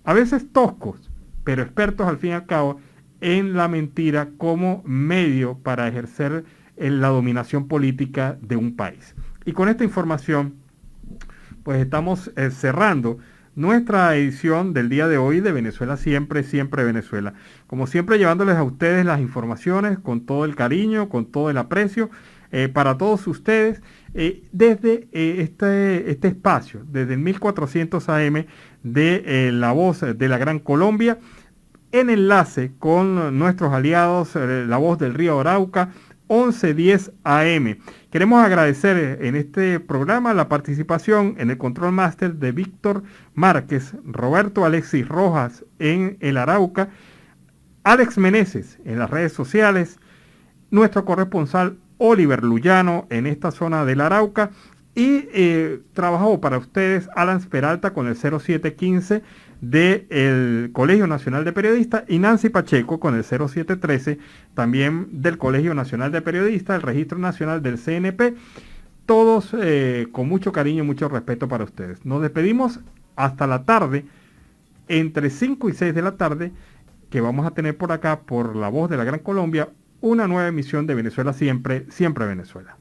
a veces toscos, pero expertos al fin y al cabo, en la mentira como medio para ejercer la dominación política de un país. Y con esta información, pues estamos cerrando nuestra edición del día de hoy de Venezuela Siempre, Siempre Venezuela. Como siempre, llevándoles a ustedes las informaciones con todo el cariño, con todo el aprecio para todos ustedes, desde este espacio, desde el 1400 AM de La Voz de la Gran Colombia, en enlace con nuestros aliados, La Voz del Río Arauca, 1110 AM. Queremos agradecer en este programa la participación en el Control Master de Víctor Márquez, Roberto Alexis Rojas en el Arauca, Alex Meneses en las redes sociales, nuestro corresponsal Oliver Luyano en esta zona del Arauca, y trabajó para ustedes Alan Peralta con el 0715 del Colegio Nacional de Periodistas, y Nancy Pacheco con el 0713 también del Colegio Nacional de Periodistas, el Registro Nacional del CNP, todos con mucho cariño y mucho respeto para ustedes. Nos despedimos hasta la tarde, entre 5 y 6 de la tarde, que vamos a tener por acá, por La Voz de la Gran Colombia, una nueva emisión de Venezuela Siempre, Siempre Venezuela.